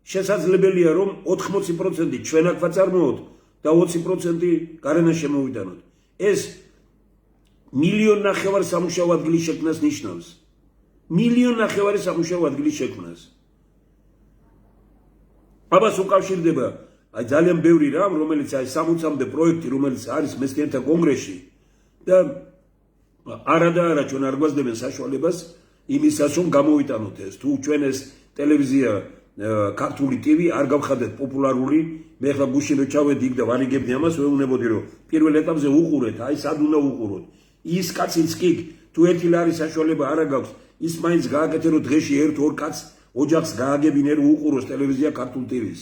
შესაძლებელია, რომ 80% ჩვენ აქ ვაწარმოოთ და 20% გარედან შემოვიდანოთ. ეს 1,5 მილიონ სამუშაო ადგილის შექმნას ნიშნავს. 1,5 მილიონ სამუშაო ადგილის შექმნას. აბას უკავშირდება აი ძალიან ბევრი რამ, რომელიც აი 60-მდე პროექტი, რომელიც არის მეცნიერთა კონგრესში და არა ჩვენ არ გვაძლევენ საშუალებას იმისას, რომ გამოვიტანოთ ეს. თუ ჩვენ ეს ტელევიზია ქართული TV არ გავხადეთ პოპულარული, მე ხლა გუშინ რო ჩავედი იქ და ვარიგებდი ამას, ვეუბნებოდი, რომ პირველ ეტაპზე უყურეთ, აი სად უნდა უყუროთ. ის კაციც კი თუ ერთი ლარი საშუალება არა გაქვს, ის მაინც გააკეთე, რომ დღეში 1-2 კაცს ოჯახს გააგებინე, რომ უყუროს ტელევიზია ქართულ TV-ს.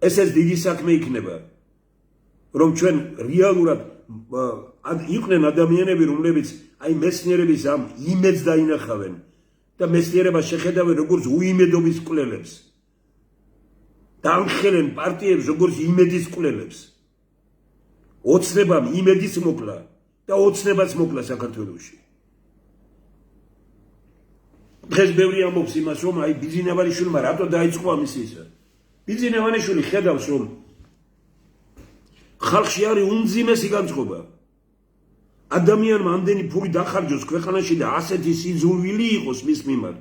ესეც დიდი საქმე იქნება, რომ ჩვენ რეალურად იყვნენ ადამიანები, რომლებიც აი მეცნიერების ამ იმედს დაინახავენ და მეცნიერებას შეხედავენ როგორც უიმედობის მკვლელებს. დაამხელენ პარტიებს როგორც იმედის მკვლელებს. ოცნებამ იმედის მოკლა და ოცნებაც მოკლა საქართველოში. დღეს ბევრი ამბობს იმას, რომ აი ბიძინა ავანიშვილმა რატო დაიწყო ამის ისა. ბიძინა ავანიშვილი ხედავს, რომ ხალხში არის უმძიმესი განწყობა. ადამიანმა ამდენი ფული დახარჯოს ქვეყანაში და ასეთი სიძულვილი იყოს მის მიმართ.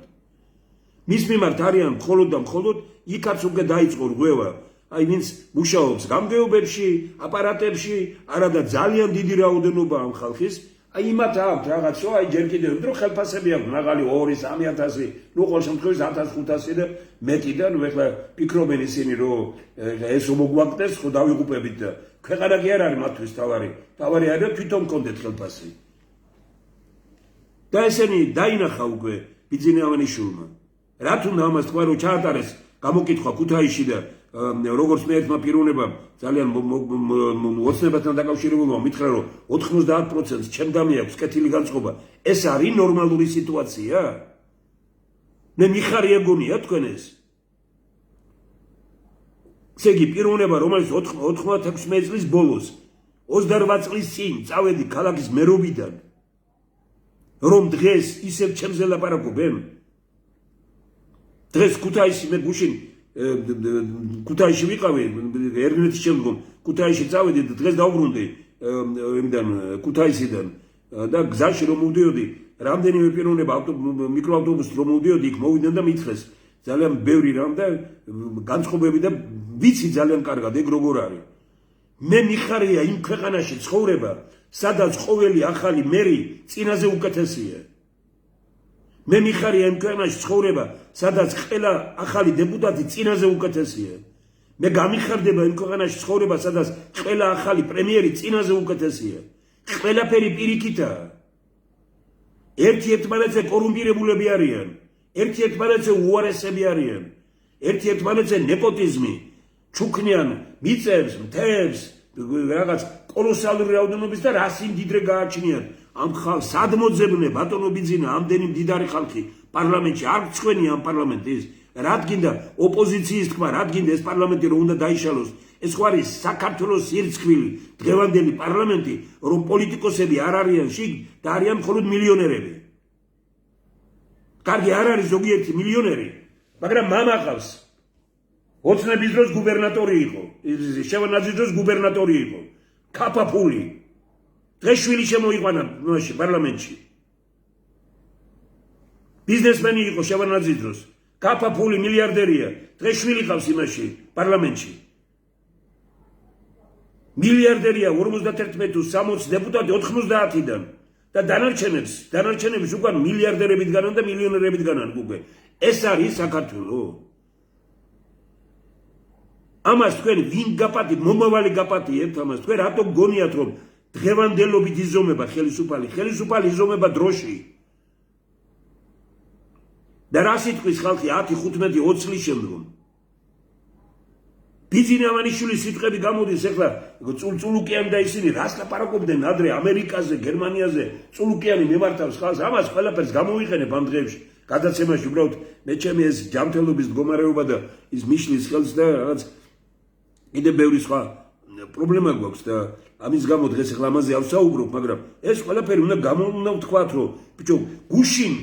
მის მიმართ არიან მხოლოდ და მხოლოდ იქაც უკვე დაიწყო რღვევა. აი ვინც მუშაობს გამგეობებში, აპარატებში, არა და ძალიან დიდი რაოდენობა ამ ხალხის, აი იმათ აქვს რაღაცო, აი ჯერ კიდევ დრო ხელფასები აქვს მაღალი 2-3.000, ნუ ყოველ შემთხვევაში 1,500 და მეტი და ნუ ეხლა ფიქრობენ ისინი, რომ ეს მოგვაკეთეს, ხო დავიღუპებით და ქვეყანა კი არ არის მათთვის თავარი. თავარი არის თვითონ კონდეთ ხელფასი. და ესენი დაინახა უკვე ბიძინა ავანიშვილმა. რა თუნდა ამას თქვა რომ ჩაატარეს გამოკითხვა ქუთაისში და როგორც მე ერთმა პიროვნებამ ძალიან ოცნებასთან დაკავშირებულმა მითხრა რომ 90%-ს ჩემდამი აქვს კეთილი განწყობა. ეს არის ნორმალური სიტუაცია? მე მიხარია გონია თქვენ ეს? ესე იგი პიროვნება რომელიც 96 წლის ბოლოს 28 წლის წინ წავედი ქალაქის მერობიდან რომ დღეს ისევ ჩემზე ლაპარაკობენ? დღეს ქუთაისში მე გუშინ ქუთაისში ვიყავი ერნეთის შემდგომ ქუთაისში წავედი და დღეს დავბრუნდი იმიდან ქუთაისიდან და გზაში რომ მოვდიოდი რამდენიმე პიროვნება მიკროავტობუსით რომ მოვდიოდი იქ მოვიდნენ და მითხრეს ძალიან ბევრი რამ და განწყობები და ვიცი ძალიან კარგად ეგ როგორ არის. მე მიხარია იმ ქვეყანაში ცხოვრება სადაც ყოველი ახალი მერი წინაზე უკეთესია. მე მიხარია იმ ქვეყანაში ცხოვრება სადაც ყველა ახალი დეპუტატი წინაზე უკეთესია. მე გამიხარდება იმ ქვეყანაში ცხოვრება სადაც ყველა ახალი პრემიერი წინაზე უკეთესია. ყველაფერი პირიქითაა. ერთ-ერთმანეთზე კორუმპირებულები არიან. ერთ-ერთმანეთზე უარესები არიან. ერთ-ერთმანეთზე ნეპოტიზმი ჩუქნიან მიწებს, მთებს, რაღაც კოლოსალური რაოდენობის და რა სიმდიდრე გააჩნიათ. ამ ხალხს სად მოძებნე ბატონო ბიძინა ამდენი მდიდარი ხალხი პარლამენტში არ გწვენია ამ პარლამენტის? რადგინდა ოპოზიციის თქმა, რადგინდა ეს პარლამენტი რომ უნდა დაიშალოს? ეს ხო არის საქართველოს სირცხვილი დღევანდელი პარლამენტი, რომ პოლიტიკოსები არ არიან შიგ და არიან მხოლოდ მილიონერები. კარგი არ არის ზოგიერთი მილიონერი, მაგრამ მამა ყავს. ოცნების დროს გუბერნატორი იყო, შევარდნაძის დროს გუბერნატორი იყო, ქაფაფული. დღეს შვილი შემოიყვანა პარლამენტში. ბიზნესმენი იყო შევარდნაძის დროს, ქაფაფული მილიარდერია, დღეს შვილი ყავს იმაში პარლამენტში. მილიარდერია 51 თუ 60 დეპუტატი 90-დან და დანარჩენებს უკან მილიარდერებით განან და მილიონერებით განან უკვე. ეს არის საქართველო. ამას თქვენ ვინ გაპატი, მომავალი გაპატიებთ ამას? თქვენ რატო გონიათ რომ დღევანდელობით იზომება ხელისუფალი იზომება დროში? და რა სიტყვის ხალხი 10, 15, 20 წლის შემდგომ? ბიძინა ავანიშვილის სიტყვები გამოდის ეხლა წულუკიანი და ისინი რას ლაპარაკობდნენ ადრე ამერიკაზე, გერმანიაზე, წულუკიანი მიმართავს ხალხს, ამას ყველაფერს გამოვიყენებ ამ დღეებში. გადაცემაში უბრალოდ მე ჩემი ეს ჯანმრთელობის მდგომარეობა და ის მიშლის ხელს და რაღაც კიდე ბევრი სხვა პრობლემა გვაქვს და ამის გამო დღეს ეხლა ამაზე არ ვსაუბრობ, მაგრამ ეს ყველაფერი უნდა ვთქვათ, რომ ბიჭო, გუშინ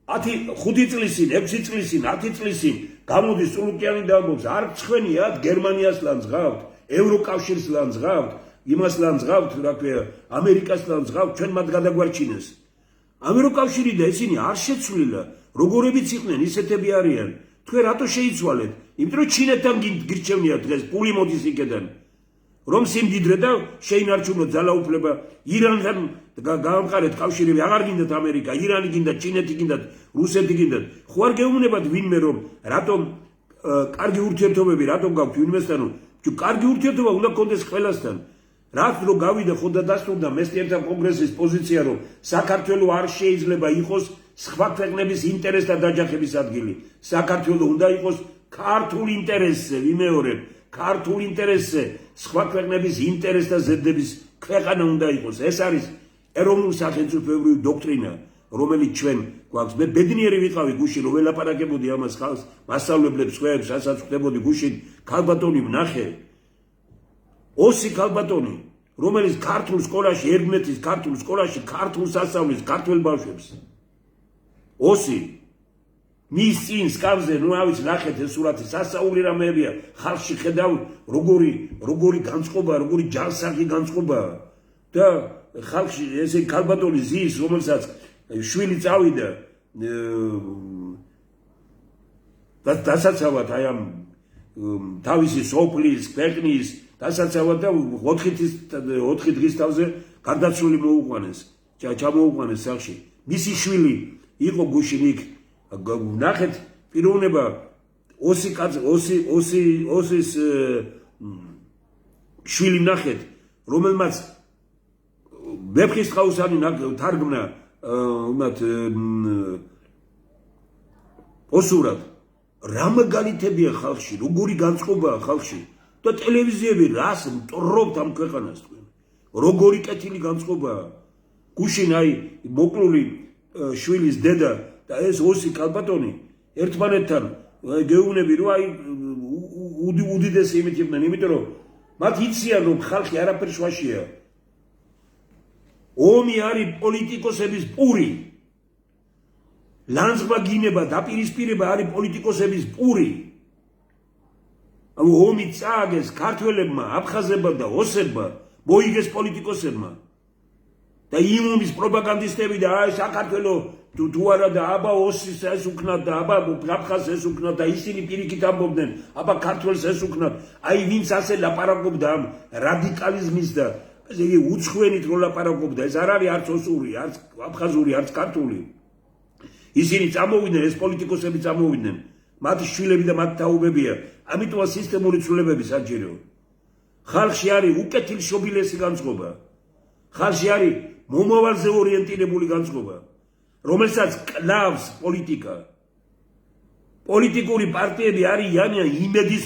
5 წლის წინ, 6 წლის წინ, 10 წლის წინ გამოდის წულუკიანი და ამბობს, არ გწვენიათ გერმანიას ლანძღავთ, ევროკავშირს ლანძღავთ, იმას ლანძღავთ, რა ქვია, ამერიკას ლანძღავთ, ჩვენ მათ გადაგვარჩინეს. ამერიკავშირი და ისინი არ შეცვლილა, როგორებიც იყვნენ, ისეთები არიან. თქვენ რატო შეიცვალეთ? იმიტომ რომ ჩინეთთან გირჩევნიათ დღეს, პული მოდის იქედან. რომ სიმდიდრე და შეინარჩუნოთ ძალაუფლება, ირანთან გაამყარეთ კავშირები, აღარ გინდათ ამერიკა, ირანი გინდათ, ჩინეთი გინდათ, რუსეთი გინდათ. ხო არ გეუბნებათ ვინმე რომ რატომ კარგი ურთიერთობები, რატომ გაქვთ ვინმესთან? კარგი ურთიერთობა უნდა გქონდეს ყველასთან. რაც რო გავიდა ხო და დასტურდა მესტიერთა კონგრესის პოზიცია, რომ საქართველო არ შეიძლება იყოს სხვა ქვეყნების ინტერესთა დაჯახების ადგილი. საქართველო უნდა იყოს ქართულ ინტერესზე, ვიმეორებ, ქართულ ინტერესზე, სხვა ქვეყნების ინტერესთა ზრდების ქვეყანა უნდა იყოს. ეს არის ეროვნულ სახელმწიფოებრივი დოქტრინა, რომელიც ჩვენ გვაქვს. მე ბედნიერი ვიყავი გუშინ, რომ ველაპარაკებოდი ამას ხალხს, მასწავლებლებს, სხვაებს, რასაც ხვდებოდი გუშინ, ქალბატონი ვნახე. ოსი ქალბატონი, რომელიც ქართულ სკოლაში, ერმეთის ქართულ სკოლაში, ქართულს ასწავლის ქართველ ბავშვებს. ოსი მის წინ სკამზე, ნუ ავიც ნახეთ ეს სურათი, სასაული რამეებია, ხალხში ხედავ როგორი განწყობა, როგორი ჯანსაღი განწყობა და ხალხში ესე ქალბატონი ზის, რომელსაც შვილი წავიდა და დასაცავად აი ამ თავისი სოფლის, ქვეყნის დასაცავად და 4 დღის თავზე გარდაცვლილი მოუყვანეს, ჩამოუყვანეს სახში. მისი შვილი იყო გუშინ იქ. ნახეთ პიროვნება ოსის შვილი ნახეთ, რომელმაც მეფხისტყაოსანი თარგმნა უნათ ოსურად რა მაგალითებია ხალხში, როგორი განწყობაა ხალხში და ტელევიზიები რას მტრობთ ამ ქვეყანას თქვენ. როგორი კეთილი განწყობაა. გუშინ აი მოკლული შვილის დედა და ეს ოსი კალბატონი ერთმანეთთან გეუბნები რომ აი უდიდესი იმით იყვნენ, იმიტომ რომ მათ იციან რომ ხალხი არაფერ შუაშია. ომი არის პოლიტიკოსების პური. ლანძღვა გინება დაპირისპირება არის პოლიტიკოსების პური. ომი წააგეს ქართველებმა, აფხაზებმა და ოსებმა, მოიგეს პოლიტიკოსებმა. და იმ ომის პროპაგანდისტები და აი საქართველო თუ არა და აბა ოსის ეს უკნათ და აბა აფხაზს ეს უკნათ და ისინი პირიქით ამბობდნენ, აბა ქართველს ეს უკნათ. აი ვინც ასე ლაპარაკობდა ამ რადიკალიზმის და ესე იგი უცხოენით რო ლაპარაკობდა, ეს არ არის არც ოსური, არც აფხაზური, არც ქართული. ისინი წამოვიდნენ, ეს პოლიტიკოსები წამოვიდნენ. მათი შვილები და მათი თაობებია. ამიტომაც სისტემური ცვლილებები საჭიროა. ხალხში არის უკეთილშობილესი განწყობა. ხალხში არის მომავალზე ორიენტირებული განწყობა, რომელსაც კლავს პოლიტიკა. პოლიტიკური პარტიები არიან იმედის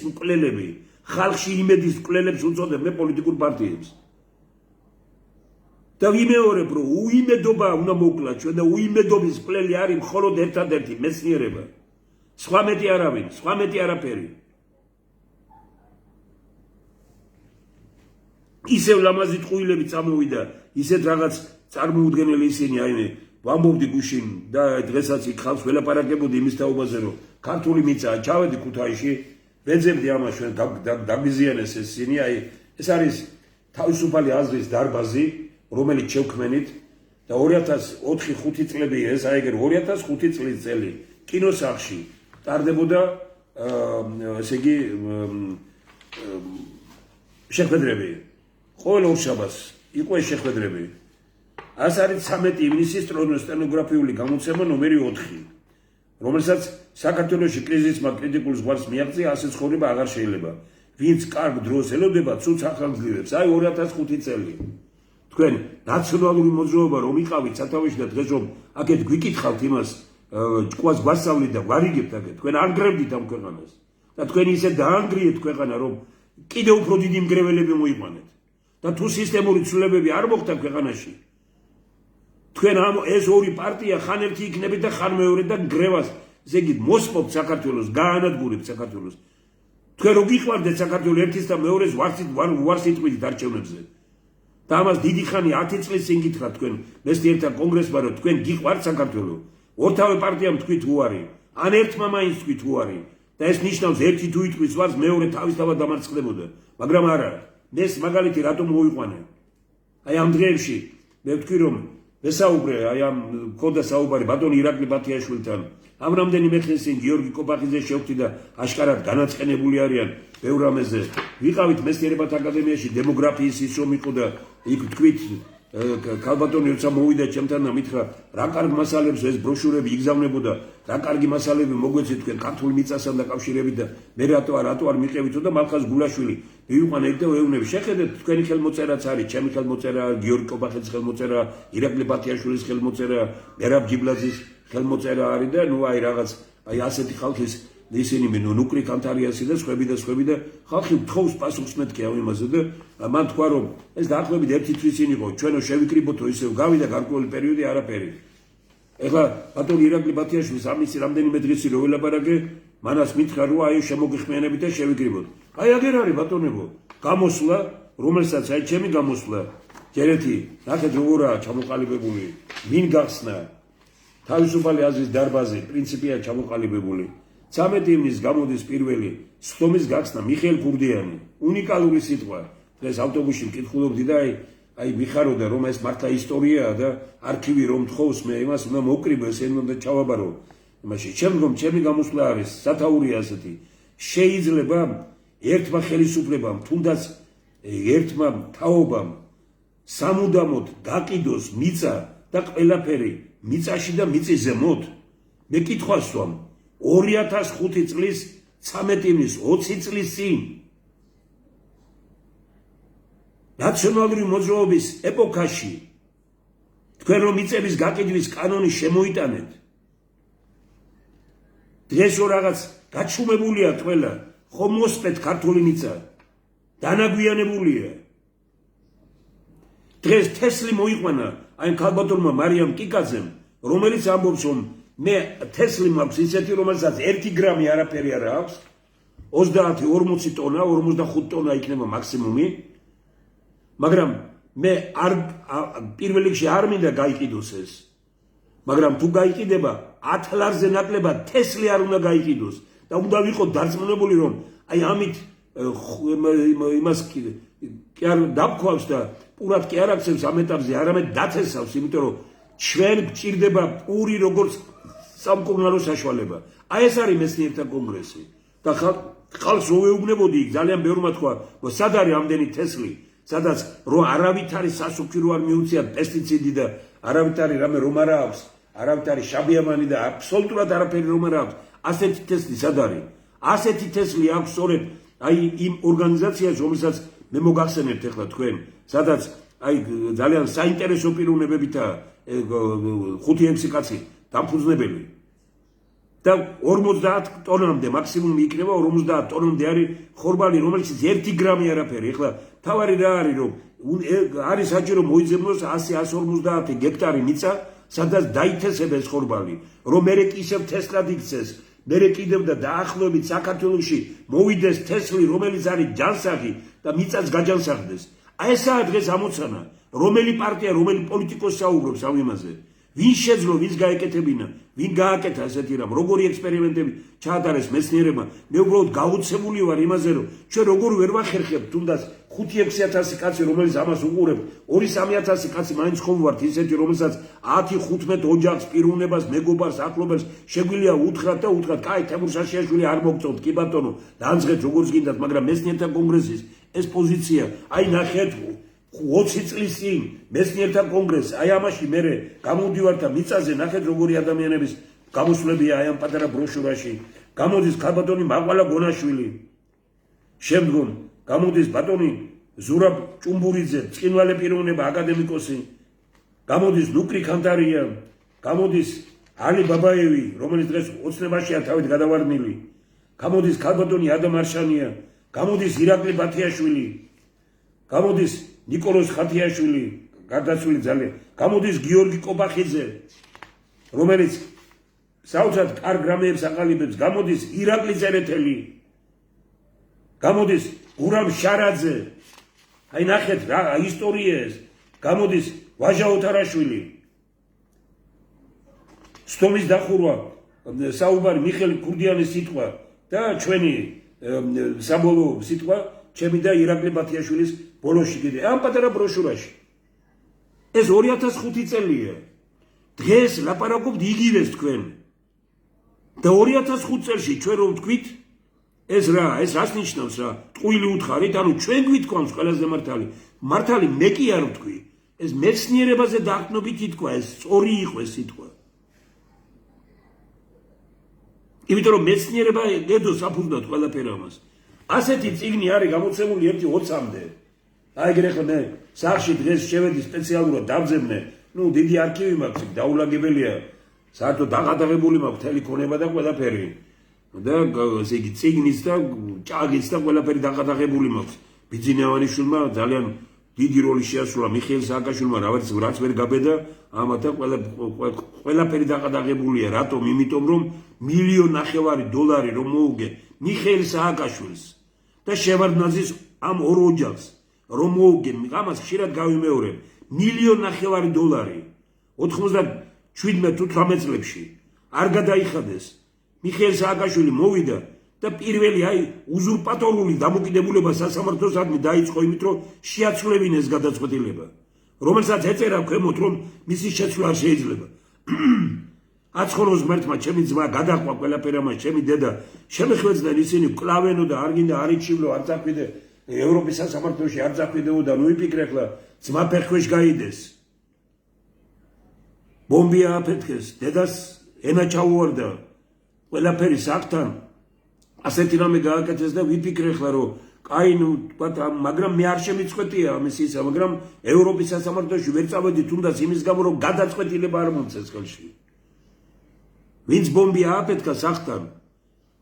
მკვლელები. ხალხში იმედის მკვლელებს უწოდებ მე პოლიტიკურ პარტიებს. და ვიმეორებ, რომ უიმედობა უნდა მოკლა ჩვენ და უიმედობის მკვლელი არის მხოლოდ ერთადერთი მეცნიერება. სხვა მეტი არავინ, სხვა მეტი არაფერი. ისევ ლამაზი ტყუილები წამოვიდა, ისეთ რაღაც წარმოუდგენელი ისინი, აი ვამბობდი გუშინ და დღესაც იქ ხალხს ველაპარაკებოდი იმის თაობაზე, რომ ქართული მიწა ჩავედი ქუთაისში, ვეძებდი ამას ჩვენ დაგიზიანეს ეს ისინი, აი ეს არის თავისუფალი აზრის დარბაზი, რომელიც შევქმენით და 2004-5 წლები ეს აი ეგრე 2005 წლის წელი კინოსახლში ტარდებოდა ესე იგი შეხვედრები. ყოველ ორშაბათს იყო ეს შეხვედრები. ას არის 13 ივნისის სტენოგრაფიული გამოცემა ნომერი 4, რომელსაც საქართველოში კრიზისმა კრიტიკულ ზღვარს მიაღწია, ასე ცხოვრება აღარ შეიძლება. ვინც კარგ დროს ელოდება, ცუც ახალგზრდებს. აი 2005 წელი. თქვენ ნაციონალური მოძრაობა რომ იყავით სათავეში და დღეს რომ აქეთ გვიკითხავთ იმას, ჭკუას გვასწავლით და გვარიგებთ აქეთ, თქვენ არ გრებდით ამ ქვეყანას. და თქვენ ისე დაანგრიეთ ქვეყანა, რომ კიდევ უფრო დიდი მგრეველები მოიყვანეთ. და თუ სისტემური ცვლილებები არ მოხდა ქვეყანაში, თქვენ ამ ეს ორი პარტია ხან ერთი იქნებით და ხან მეორე და გრევას, ესე იგი მოსპობთ საქართველოს, გაანადგურებთ საქართველოს. თქვენ რო გიყვარდეთ საქართველოს ერთის და მეორეს ვარს იტყვით არჩევნებზე. და ამას დიდი ხანი 10 წლის წინ გითხრათ თქვენ მესტიერთა კონგრესმა, რომ თქვენ გიყვართ საქართველო. ორთავე პარტიამ თქვით უარი, ან ერთმა მაინც თქვით უარი. და ეს ნიშნავს ერთი თუ იტყვის ვარს, მეორე თავისთავად დამარცხდებოდა. მაგრამ არა, ეს მაგალითი რატომ მოიყვანე? აი ამ დღეებში მე ვთქვი რომ ვესაუბრე აი ამ ქონდა საუბარი ბატონ ირაკლი ბათიაშვილთან. ამ რამდენიმე ხნის წინ გიორგი კობახიძე შევხვდი და აშკარად განაცხენებული არიან ბევრ რამეზე. ვიყავით მეცნიერებათა აკადემიაში დემოგრაფიის ის რომ იყო და იქ თქვით ქალბატონი როცა მოვიდა ჩემთან და მითხრა რა კარგ მასალებს ეს ბროშურები იგზავნებოდა, რა კარგი მასალები მოგვეცით თქვენ ქართული მიწასთან დაკავშირებით და მე რატო არ მიყევითო და მალხაზ გულაშვილი მივიყვანა იქ და ვეუბნები შეხედეთ თქვენი ხელმოწერაც არის, ჩემი ხელმოწერა, გიორგი კობახიძის ხელმოწერა, ირაკლი ბათიაშვილის ხელმოწერა, მერაბ ჯიბლაძის ხელმოწერა არის და ნუ აი რაღაც აი ასეთი ხალხის ისინი ნუკრი კანთარიასი და სხვები და ხალხი თხოვს პასუხს მეთქე ამ იმაზე და მან თქვა რომ ეს დაახლოებით ერთი თვის წინ იყო ჩვენო შევიკრიბოთო ისევ გავიდა გარკვეული პერიოდი არაფერი. ეხლა ბატონი ირაკლი ბათიაშვილის ამის რამდენიმე დღეს რო ველაპარაკე, მანას მითხრა რომ აი შემოგიხმიანებით და შევიკრიბოთ. აი აგერ არის ბატონებო, გამოსვლა, რომელსაც აი ჩემი გამოსვლა ჯერეთი ნახეთ როგორაა ჩამოყალიბებული, ვინ გახსნა თავისუფალი აზრის დარბაზი, პრინციპია ჩამოყალიბებული. 13 ივნის გამოდის პირველი სხდომის გახსნა მიხეილ გურდიანი, უნიკალური სიტყვა. დღეს ავტობუსში მკითხულობდი და აი მიხაროდა რომ ეს მართლა ისტორიაა და არქივი რომ თხოვს მე იმას უნდა მოვკრიბო, ესე უნდა ჩავაბარო. იმაში შემდგომ ჩემი გამოსვლა არის სათაურია ასეთი. შეიძლება ერთმა ხელისუფლებამ, თუნდაც ერთმა თაობამ სამუდამოდ გაყიდოს მიწა და ყველაფერი მიწაში და მიწის ზემოთ. მე კითხვას ვამ 2005 წლის 13 ივნის 20 წლის წინ ნაციონალური მოძრაობის ეპოქაში თქვენ რომ მიწების გაკიდვის კანონი შემოიტანეთ დღეს რო რაღაც გაჩუმებულია ყველა ხომ მოსწეთ ქართული მიწა დანაგვიანებულია დღეს თესლი მოიყვანა აი ქალბატონმა მარიამ კიკაძემ რომელიც ამბობს რომ მე თესლი მაქვს ისეთი რომელსაც 1 გრამი არაფერი არ აქვს 30-40 ტონა 45 ტონა იქნება მაქსიმუმი მაგრამ მე არ პირველ რიგში არ მინდა გაიყიდოს ეს მაგრამ თუ გაიყიდება 10 ლარზე ნაკლებად თესლი არ უნდა გაიყიდოს და უნდა ვიყო დარწმუნებული რომ აი ამით იმას კი არ დაფქვავს და პურად კი არ აქცევს ამ ეტაპზე არამედ დაწესავს იმიტომ რომ ჩვენ გჭირდება პური როგორც სამკურნალო საშუალება აი ეს არის მეცნიერთა კონგრესი და ხალხს რო ვეუბნებოდი იქ ძალიან ბევრმა თქვა რომ სად არის ამდენი თესლი სადაც რო არავით არის სასუქი რო არ მიუწია პესტიციდი და არავით არის რამე რომ არ აქვს არავით არის შაბიამანი და აბსოლუტურად არაფერი რომ არ აქვს ასეთი თესლი სად არის ასეთი თესლი აქვს სწორედ აი იმ ორგანიზაციას რომელსაც მე მოგახსენებთ ახლა თქვენ სადაც აი ძალიან საინტერესო პიროვნებებითა 5-6 კაცი დამფუძნებელი და 50 ტონამდე მაქსიმუმი იქნება 50 ტონამდე არის ხორბალი რომელიც 1 გრამი არაფერი ახლა თავარი რა არის რომ არის საჭირო მოიძებნოს 100-150 გექტარი მიწა სადაც დაითესებეს ხორბალი რომ მე კიდევ თესლად იქცეს მე კიდევ და დაახლოებით საქართველოში მოვიდეს თესლი რომელიც არის ჯანსაღი და მიწაც გაჯანსაღდეს აი ესაა დღეს ამოცანა რომელი პარტია რომელი პოლიტიკოსი საუბრობს ამ იმაზე ვინ შეძლო ვინც გაეკეთებინა ვინ გააკეთა ესეთი რამ როგორი ექსპერიმენტები ჩაატარეს მეცნიერებმა მე უბრალოდ გაუცემული ვარ იმაზე რომ ჩვენ როგორ ვერ ვახერხებთ თუნდაც 5-6 კაცი რომელიც ამას უყურებს 2-3 კაცი მაინც ხომ ვართ ისეთი რომელსაც 10-15 ოჯახს პიროვნებას მეგობარს ახლობელს შეგვიძლია უთხრათ და უთხრათ კაი თემურ შაშიაშვილი არ მოგწონთ კი ბატონო დაანძღეთ როგორც გინდათ მაგრამ მეცნიერთა კონგრესის ეს პოზიცია აი ნახეთ 20 წლის წინ მეცნიერთა კონგრესი აი ამაში მე გამოდივარ და მიწაზე ნახეთ როგორი ადამიანების გამოსვლებია აი ამ პატარა ბროშურაში გამოდის ქალბატონი მაყვალა გონაშვილი შემდგომ გამოდის ბატონი ზურაბ ჭუმბურიძე წინვალე პიროვნება აკადემიკოსი გამოდის ნუკრი ხანტარია გამოდის ალი ბაბაევი რომელიც დღეს ოცნებაშია თავით გადავარდნილი გამოდის ქალბატონი ადამ არშანია გამოდის ირაკლი ბათიაშვილი გამოდის ნიკოლოზ ხათიაშვილი გარდაცვლილი ძალიან გამოდის გიორგი კობახიძე რომელიც საოცრად კარგ რამეებს აყალიბებს გამოდის ირაკლი წერეთელი გამოდის გურამ შარაძე აი ნახეთ რა ისტორიას გამოდის ვაჟა ოთარაშვილი სტომის დახურვა საუბარი მიხეილ ქურდიანის სიტყვა და ჩვენი საბოლოო სიტყვა ჩემი და ირაკლი ბათიაშვილის ბოლოში კიდე ამ პატარა ბროშურაში ეს 2005 წელია დღეს ლაპარაკობთ იგივეს თქვენ და 2005 წელში ჩვენ რომ ვთქვით ეს რას ნიშნავს რა ტყუილი უთხარით ანუ ჩვენ გვითქვამს ყველაზე მართალი მე კი არ ვთქვი ეს მეცნიერებაზე დაყრდნობით ითქვა ეს სწორი იყო ეს სიტყვა იმიტომ რომ მეცნიერება დედო საფუძვლად ყველაფერ ამას ასეთი წიგნი არის გამოცემული 1-20-მდე აი გრეხო მე სახში დღეს შევედი სპეციალურად დავძებნე ნუ დიდი არქივი მაქვს დაულაგებელია საერთოდ დაყადაღებული მაქვს მთელი ქონება და ყველაფერი და ესე იგი წიგნის და ჭაგის და ყველაფერი დაყადაღებული მაქვს ბიძინავანიშვილმა ძალიან დიდი როლი შეასრულა მიხეილ სააკაშვილმა რაც ვერ გაბედა ამათ და ყველაფერი დაყადაღებულია რატომ იმიტომ რომ $1.5 რომ მოუგე მიხეილ სააკაშვილს და შევარდნაძის ამ ორ ოჯახს რომ მოუგე ამას ხშირად გავიმეორებ $1.5 97-18 წლებში არ გადაიხადეს მიხეილ სააკაშვილი მოვიდა და პირველი აი უზურპატორული დამოკიდებულება სასამართლოსადმი დაიწყო იმით რომ შეაცვლებინეს გადაწყვეტილება რომელსაც ეწერა ქვემოთ რომ მისი შეცვლა არ შეიძლება აცხოვროს მართმა ჩემი ძმა გადაყვა ყველაფერი ამას ჩემი დედა შემეხვეწდნენ ისინი კლავენო და არ გინდა არ იჩივლო არ წახვიდე ევროპის სასამართლოში არ წახვიდეო და ნუ იფიქრე ხლა ძმა ფეხქვეშ გაიდეს ბომბი ააფეთქეს დედას ენა ჩაუვარდა ყველაფერი საკთან ასეთი რამე გააკეთეს და ვიფიქრე ხლა რომ კაი ნუ თქვა მაგრამ მე არ შემიწყვეტია ამის ისა მაგრამ ევროპის სასამართლოში ვერ წავედი თუნდაც იმის გამო რომ გადაწყვეტილება არ მომწეს ხელში ვინც ბომბი ააფეთქა სახთან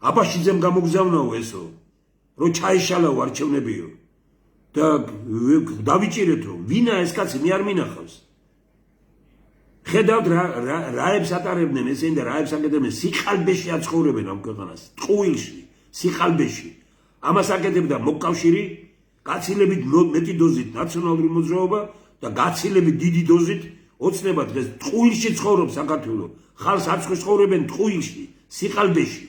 აბაშიძემ გამოგზავნაო ესო რომ ჩაეშალაო არჩევნებიო და დავიჭირეთო ვინა ეს კაცი მე არ მინახავს ხედავთ რაებს ატარებდნენ ესენი და რაებს აკეთებდნენ სიხალბეში აცხოვრებენ ამ ქვეყანას ტყუილში სიხალბეში ამას აკეთებდა მოკავშირი გაცილებით მეტი დოზით ნაციონალური მოძრაობა და გაცილებით დიდი დოზით ოცნება დღეს ტყუილში ცხოვრობს საქართველოს ხალხს აცხოვრებენ ტყუილში სიხალბეში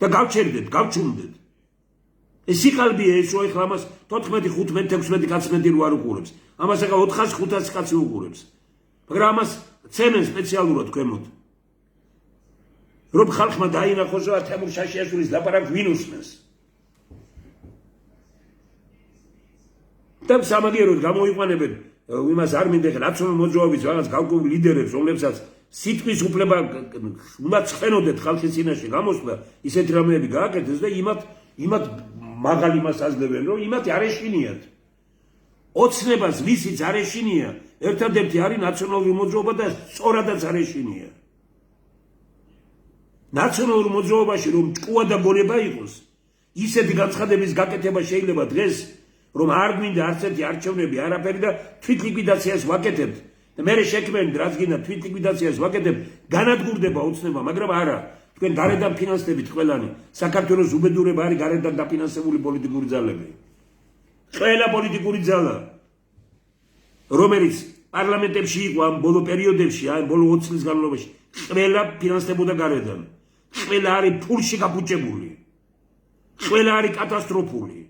და გავჩერდეთ გავჩუმდეთ ეს სიხალბეა ეს რო ეხლა ამას 14 15 16 კაცმენდი რო არ უყურებს ამას ეხლა 400-500 კაცი უყურებს მაგრამ ამას ცემენ სპეციალურად ქვემოთ რომ ხალხმა დაინახოს რა თემურ შაშიაშვილის ლაპარაკს ვინ უსმენს და სამაგიეროდ გამოიყვანებენ იმას არ მინდა ხა ნაციონალური მოძრაობის რაღაც გავგო ლიდერებს რომლებსაც სიტყვის უფლება უნდა ცხენოდეთ ხალხის წინაშე გამოსვლა ისეთ რამეები გააკეთეს და იმათ მაღალ იმას აძლევენ რომ იმათ არ ეშინიათ ოცნებას ვისიც არ ეშინია ერთადერთი არის ნაციონალური მოძრაობა და სწორადაც არ ეშინია ნაციონალურ მოძრაობაში რომ ჭკუა და გონება იყოს ისეთი განცხადების გაკეთება შეიძლება დღეს რომ არ გვინდა არც ერთი არჩევნები არაფერი და თვითლიკვიდაციას ვაკეთებთ და მე შექმენ რაც გინდა თვითლიკვიდაციას ვაკეთებთ განადგურდება ოცნება მაგრამ არა თქვენ გარედან ფინანსებით ყველანი საქართველოს უბედურება არის გარედან დაფინანსებული პოლიტიკური ძალები ყველა პოლიტიკური ძალა რომელიც პარლამენტებში იყო ამ ბოლო პერიოდებში ამ ბოლო 20 წლის განმავლობაში ყველა ფინანსდებოდა გარედან ყველა არის ფულში გაბუჭებული ყველა არის კატასტროფული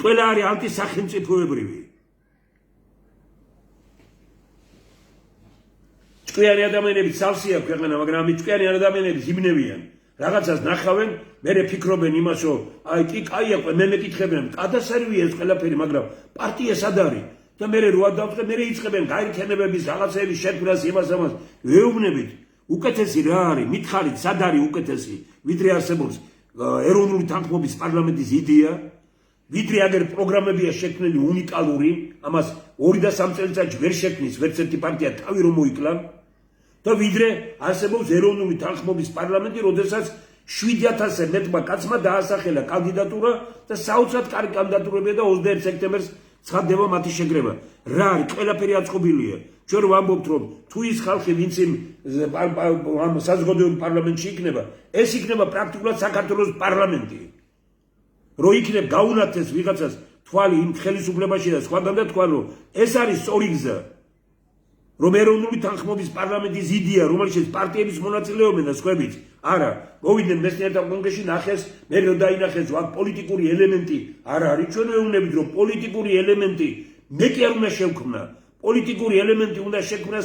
ყველა არის ანტისახელმწიფოებრივი ჭკვიანი ადამიანები სავსეა ქვეყანა მაგრამ ამ ჭკვიანი ადამიანები ზიბნებიან რაღაცას ნახავენ მერე ფიქრობენ იმას რომ აი კი კაია მე მეკითხებიან კადასარვია ეს ყველაფერი მაგრამ პარტია სად არის და მერე როა დავწყე მერე იწყებენ გაერთიანებების რაღაცების შექმნას იმას ამას ვეუბნებით უკეთესი რა არის მითხარით სად არის უკეთესი ვიდრე არსებობს ეროვნული თანხმობის პარლამენტის იდეა ვიდრე აგერ პროგრამებია შექმნილი უნიკალური ამას 2 და 3 წელიწადში ვერ შექმნის ვერც ერთი პარტია თავი რომ მოიკლა და ვიდრე არსებობს ეროვნული თანხმობის პარლამენტი როდესაც 7000-ზე მეტმა კაცმა დაასახელა კანდიდატურა და საოცრად კარგი კანდიდატურებია და 21 სექტემბერს ცხადდება მათი შეკრება რა არის ყველაფერი აწყობილია ჩვენ რომ ვამბობთ რომ თუ ის ხალხი ვინც ამ საზოგადოებრივ პარლამენტში იქნება ეს იქნება პრაქტიკულად საქართველოს პარლამენტი რო იქნებ გაუნათეს ვიღაცას თვალი იმ ხელისუფლებაში და სხვაგან და თქვა რომ ეს არის სწორი გზა რომ ეროვნული თანხმობის პარლამენტის იდეა რომელშიც პარტიების მონაწილეობენ და სხვაებიც არა მოვიდნენ მეცნიერთა კონგრესში ნახეს მე რომ დაინახეს ვაკ პოლიტიკური ელემენტი არ არის ჩვენ ვეუბნებით რომ პოლიტიკური ელემენტი მე კი არ უნდა შევქმნა პოლიტიკური ელემენტი უნდა შექმნა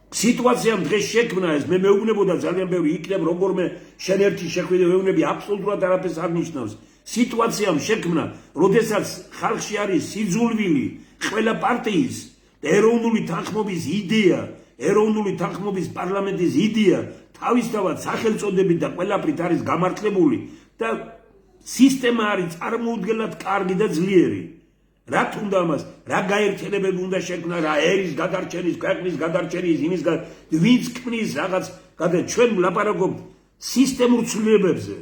სიტუაციამ დღეს შექმნა ეს მე მეუბნებოდა ძალიან ბევრი იქნებ როგორმე შენ ერთი შეხვიდე ვეუბნები აბსოლუტურად არაფერს არ ნიშნავს სიტუაციამ შექმნა როდესაც ხალხში არის სიძულვილი ყველა პარტიის ეროვნული თანხმობის იდეა ეროვნული თანხმობის პარლამენტის იდეა თავისთავად სახელწოდებით და ყველაფრით არის გამართლებული და სისტემა არის წარმოუდგენლად კარგი და ძლიერი რა თუნდა ამას რა გაერთიანებები უნდა შექმნა რა ერის გადარჩენის ქვეყნის გადარჩენის იმის ვინც ქმნის რაღაც ჩვენ ვლაპარაკობთ სისტემურ ცვლილებებზე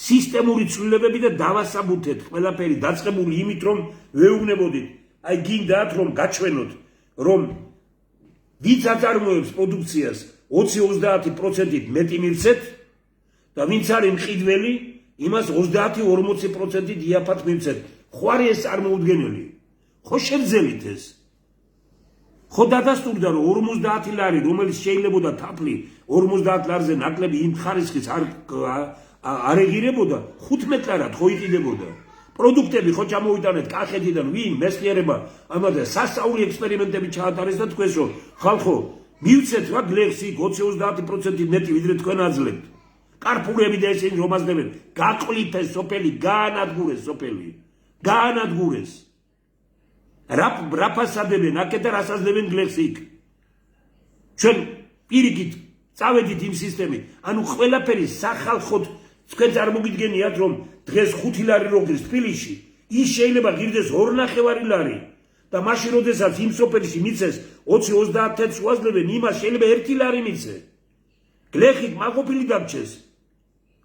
სისტემური ცვლილებები და დავასაბუთეთ ყველაფერი დაწყებული იმით რომ ვეუბნებოდით აი გინდათ რომ გაჩვენოთ რომ ვინც აწარმოებს პროდუქციას 20-30%-ით მეტი მივცეთ და ვინც არის მყიდველი იმას 30-40%-ით იაფად მივცეთ ხო არის ეს წარმოუდგენელი ხო შევძელით ეს ხო დადასტურდა რომ 50 ლარი რომელიც შეიძლებოდა თაფლი 50 ლარზე ნაკლები იმ ხარისხის არ ეგირებოდა 15 ლარად ხო იყიდებოდა პროდუქტები ხო ჩამოვიტანეთ კახეთიდან ვინ მეცნიერება ამაზე სასწაული ექსპერიმენტები ჩაატარეს და თქვენს რომ ხალხო მივცეთ რა გლეხს იქ 20-30% მეტი ვიდრე თქვენ აძლევთ კარპურები და ესენი რომ აძლევენ გაყლიფეს სოფელი გაანადგურეს სოფელი გაანადგურეს რა ფასადებენ აქეთ და რას აძლევენ გლეხს იქ ჩვენ პირიქით წავედით იმ სისტემით. ანუ ყველაფერი სახალხოდ თქვენ წარმოგიდგენიათ რომ დღეს 5 ლარი როგრის თბილისში ის შეიძლება ღირდეს 2.5 ლარი და მაშინ როდესაც იმ სოფელში მიცეს 20-30 უაზლებენ იმას შეიძლება 1 ლარი მიცე. გლეხით მაყოფილი დაგჩეს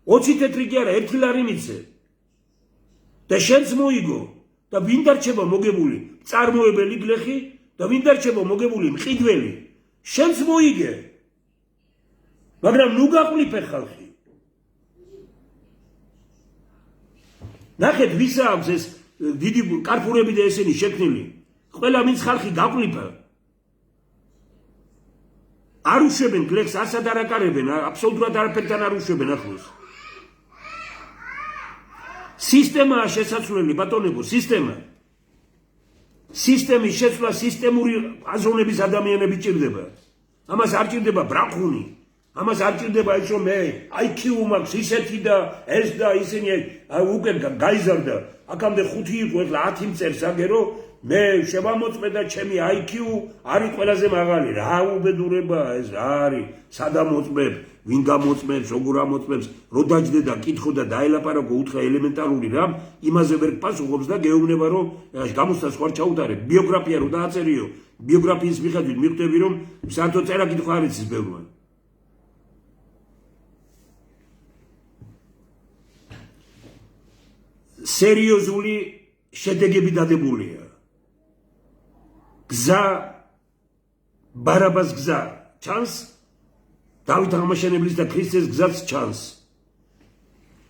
20 თეთრი კი არა 1 ლარი მიცე. და შენც მოიგო და ვინ დარჩება მოგებული წარმოებელი გლეხი და ვინ დარჩება მოგებული მყიდველი შენც მოიგე. მაგრამ ნუ გაყლიფე ხალხი. ნახეთ ვისა აქვს ეს დიდი კარფურები და ესენი შექმნილი. ყველა ვინც ხალხი გაყლიფა. არ უშვებენ გლეხს, არცად არ აკარებენ, აბსოლუტურად არაფერთან არ უშვებენ ახლოს. სისტემაა შესაძლებელი ბატონებო, სისტემა. სისტემის შეცვლა სისტემური აზროვნების ადამიანები ჭირდება. ამას არ ჭირდება ბრახუნი. ამას არ ჭირდება ის რომ მე IQ მაქვს ისეთი და ეს და ისინი უკვე გაიზარდა. აქამდე 5 იყო, ეხლა 10 მწერს აგერო, მე შევამოწმე და ჩემი IQ არის ყველაზე მაღალი. რა უბედურება ეს რა არის? სადა მოწმებ, ვინ გამოწმებს, როგორ ამოწმებს, რო დაჯდე და კითხო და დაელაპარაკო უთხრა ელემენტარული რამ, იმაზე ვერ პასუხობს და გეუბნება რომ გამოსცას ხარ ჩაუტარებ. ბიოგრაფია რო დააწერიო, ბიოგრაფიის მიხედვით მიხვდები რომ საერთოდ წერა კითხვა არ იცის ბევრმა. სერიოზული შედეგები დადებულია. გზა ბარაბას გზა ჩანს დავით აღმაშენებლის და ქრისტეს გზაც ჩანს.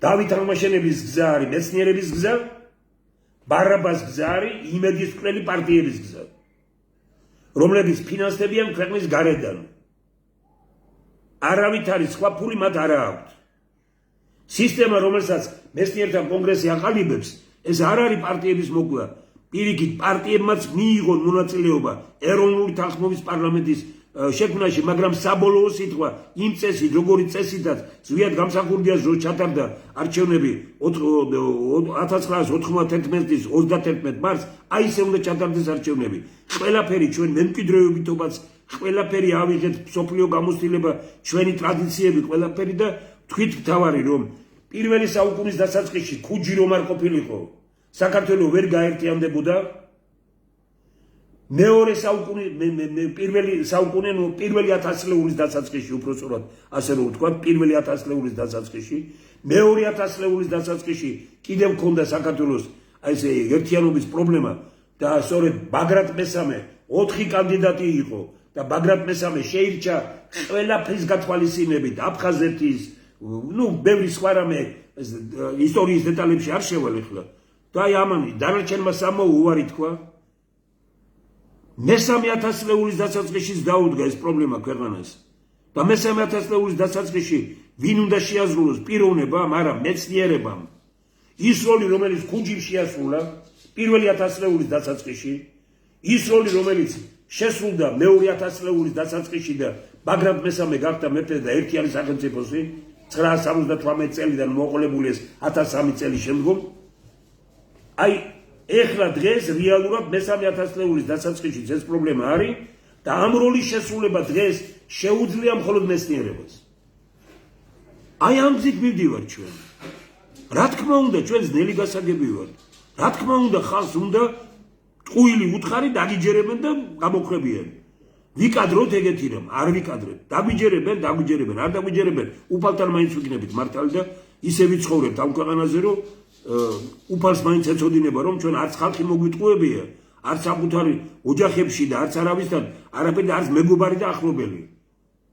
დავით აღმაშენებლის გზა არის მეცნიერების გზა, ბარაბას გზა არის იმედისმკვლელი პარტიების გზა, რომლებიც ფინანსდებიან ქვეყნის გარედან. არავით არის სხვა ფული მათ არ აქვს. სისტემა, რომელსაც მეცნიერთა კონგრესი აყალიბებს, ეს არ არის პარტიების მოკლა. პირიქით პარტიებმაც მიიღონ მონაწილეობა ეროვნული თანხმობის პარლამენტის შექმნაში, მაგრამ საბოლოო სიტყვა იმ წესით, როგორიც წესითაც ზვიად გამსახურდია რომ ჩატარდა არჩევნები 1991 წლის 31 მარტს, აი ესე უნდა ჩატარდეს არჩევნები. ყველაფერი ჩვენ მემკვიდრეობითობაც, ყველაფერი ავიღეთ მსოფლიო გამოცდილება, ჩვენი ტრადიციები, ყველაფერი და თქვით მთავარი რომ პირველი საუკუნის დასაწყისში ქუჯი რომ არ ყოფილიყო, საქართველოს ვერ გაერთიანდებოდა. მეორე საუკუნე პირველი საუკუნე პირველი 1000 წლეულის დასაწყისში უпростоრად ასე რომ ვთქვა პირველი 1000 წლეულის დასაწყისში მეორე 1000 წლეულის დასაწყისში კიდევ მქონდა საქართველოს აი ესე ერთიანობის პრობლემა და სწორედ ბაგრატ მესამე 4 კანდიდატი იყო და ბაგრატ მესამე შეირჩა ყველაფრის გათვალისწინებით აფხაზეთის ბევრი სხვა რამე ისტორიის დეტალებში არ შევალ ახლა და აი ამანი დანარჩენმა სამმა უარი თქვა. მესამე 1000 წლეულის დასაწყისში დაუდგა ეს პრობლემა ქვეყანას და მესამე 1000 წლეულის დასაწყისში ვინ უნდა შეაზრულოს პიროვნებამ, არა მეცნიერებამ. ის როლი, რომელიც ქუჯიმ შეასრულა პირველი 1000 წლეულის დასაწყისში, ის როლი, რომელიც შესრულდა მეორე 1000 წლეულის დასაწყისში და ბაგრატ მესამე გახდა მეფე და ერთიანი სახელმწიფოსი 978 წელიდან მოყოლებული ეს 1003 წელი შემდგომ. აი ეხლა დღეს რეალურად მესამე 1000 წლეულის დასაწყისში ეს პრობლემა არის და ამ როლის შესრულება დღეს შეუძლია მხოლოდ მეცნიერებას. აი ამ გზით მივდივართ ჩვენ. რა თქმა უნდა ჩვენ ძნელი გასაგები ვართ. რა თქმა უნდა ხალხს უნდა ტყუილი უთხარი დაგიჯერებენ და გამოხრებიან. ვიკადროთ ეგეთი რამ, არ ვიკადრეთ. დაგვიჯერებენ, არ დაგვიჯერებენ. უფალთან მაინც ვიქნებით მართალი და ისე ვიცხოვრებთ ამ ქვეყანაზე რომ უფალს მაინც ეწოდინება რომ ჩვენ არც ხალხი მოგვიტყუებია, არც საკუთარი ოჯახებში და არც არავისთან არაფერი არც მეგობარი და ახლობელი.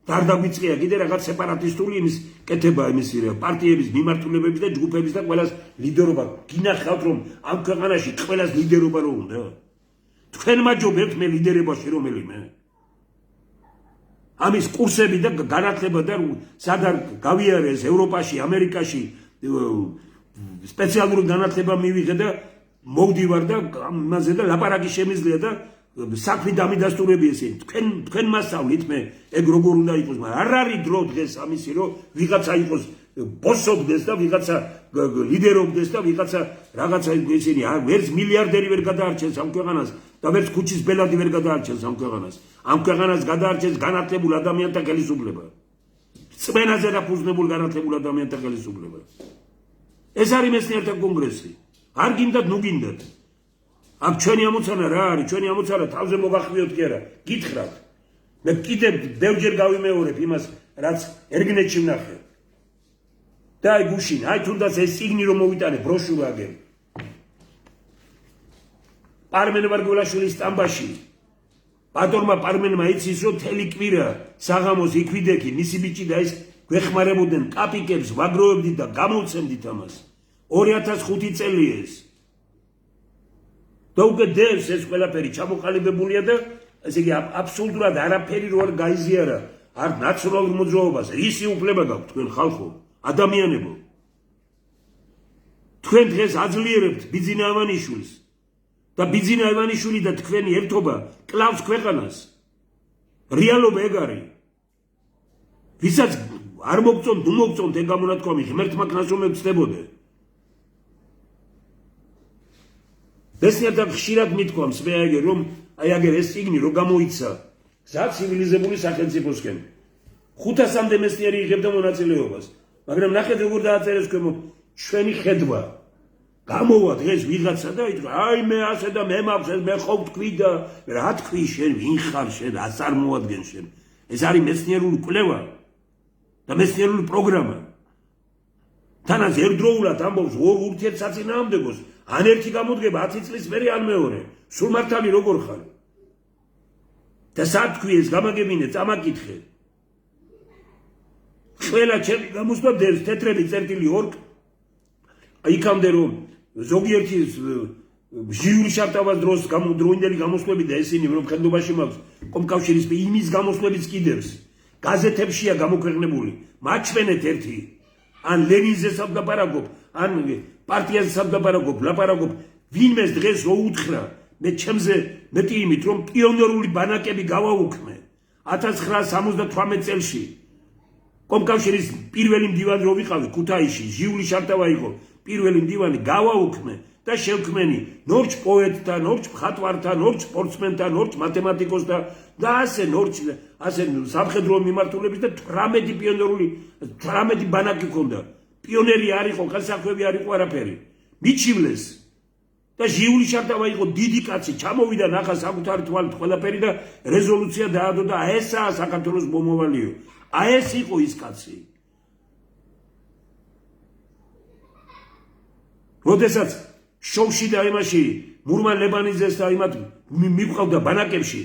და არ დაგვიწყია კიდე რაღაც სეპარატისტული იმის კეთება იმისი პარტიების მიმართულებების და ჯგუფების და ყველას ლიდერობა. გინახავთ რომ ამ ქვეყანაში ყველას ლიდერობა რო უნდა? თქვენ მაჯობებთ მე ლიდერებაში რომელიმე? ამის კურსები და განათლება და სადარ გავიარეს ევროპაში, ამერიკაში სპეციალური განათლება მივიღე და მოვდივარ და ამაზე და ლაპარაკი შემიძლია და საქმე დამიდასტურები ესენი. თქვენ მასწავლით მე ეგ როგორ უნდა იყოს, მაგრამ არ არის დრო დღეს ამისი რომ ვიღაცა იყოს ბოსობდეს და ვიღაცა ლიდერობდეს და ვიღაცა რაღაცა ესენი ვერც მილიარდერი ვერ გადაარჩენს ამ ქვეყანას და ვერც ქუჩის ბელადი ვერ გადაარჩენს ამ ქვეყანას. ამ ქვეყანას გადაარჩენს განათლებულ ადამიანთა ხელისუფლება. წმენაზე დაფუძნებული განათლებულ ადამიანთა ხელისუფლება. ეს არის მეცნიერთა კონგრესი. არ გინდათ, ნუ გინდათ. აქ ჩვენი ამოცანა რა არის? ჩვენი ამოცანა თავზე მოგახვიოთ კი არა, გითხრათ. მე კიდევ ბევრჯერ გავიმეორებ იმას, რაც ერგნეთში ვნახე. და აი გუშინ, აი თუნდაც ეს წიგნი რომ მოვიტანე ბროშურა აგერ. პარმენ ვარგულაშვილის სტამბაში. ბატონმა პარმენმა იცის რომ თელი კვირა საღამოს იქვიდექი მისი ბიჭი და ის გვეხმარებოდნენ კაპიკებს ვაგროვებდით და გამოვცემდით ამას 2005 წელი ეს და უკვე დევს ეს ყველაფერი ჩამოყალიბებულია და ესე იგი აბსოლუტურად არაფერი რო არ გაიზიარა არ ნაციონალურ მოძრაობას რისი უფლება გაქვთ თქვენ ხალხო ადამიანებო თქვენ დღეს აძლიერებთ ბიძინა ავანიშვილს და ბიძინა ივანიშვილი და თქვენი ერთობა კლავს ქვეყანას. რეალობა ეგ არის. ვისაც არ მოგწონთ, ნუ მოგწონთ ეგ გამონათქვამი, ღმერთმა ქნასომებს ხდებოდე. მეცნიერთა ხშირად მithქვამს მე აგერ რომ აი აგერ ეს წიგნი რო გამოიცა გზა ცივილიზებული სახელმწიფოსკენ. 500-მდე მეცნიერი იღებდა მონაწილეობას. მაგრამ ნახეთ როგორ დააწერეს ქვემო ჩვენი ხედვა. გამოვა დღეს ვიღაცა და ითქვა აი მე ასე და მე მაქვს ეს მე ხო ვთქვი და რა თქვი შენ ვინ ხარ შენ რა წარმოადგენ შენ ეს არის მეცნიერული კვლევა და მეცნიერული პროგრამა თანაც ერთდროულად ამბობს ორ ურთიერთსაწინააღმდეგოს ან ერთი გამოდგება 10 წლის მერე ან მეორე სულ მართალი როგორ ხარ და სად თქვი ეს გამაგებინე წამაკითხე ყველა ჩემი გამოსვლა დევს თეთრები წერტილი ორ იქამდე რომ ზოგიერთი ჟიური შარტავას დროს დროინდელი გამოსვლები და ესენი რომ ხელობაში მაქვს კომკავშირის იმის გამოსვლებიც კიდევს გაზეთებშია გამოქვეყნებული მაჩვენეთ ერთი ან ლენინზე საბდაპარაგობ ან პარტიაზე საბდაპარაგობ ლაპარაგობ ვინმეს დღეს რო უთხრა მე ჩემზე მეტი იმით რომ პიონერული ბანაკები გავაუქმე 1978 წელში კომკავშირის პირველი მდივანი რო ვიყავი ქუთაისში ჟიული შარტავა იყო პირველი მდივანი გავაუქმე და შევქმენი ნორჩ პოეტთან, ნორჩ მხატვართან, ნორჩ სპორტსმენთან, ნორჩ მათემატიკოსთან და ასე ნორჩ ასე სამხედრო მიმართულებით და 18 პიონერული 18 ბანაკი ქონდა. პიონერი არ იყო, ხელსაქმეები არ იყო არაფერი. მიჩივლეს და ჟიული შარტავა იყო დიდი კაცი, ჩამოვიდა ნახა საკუთარი თვალით ყველაფერი და რეზოლუცია დაადო და ესაა საქართველოს მომავალიო. აი ეს იყო ის კაცი. როდესაც შოუში და იმაში მურმან ლებანიძეს და იმათ მიყავდა ბანაკებში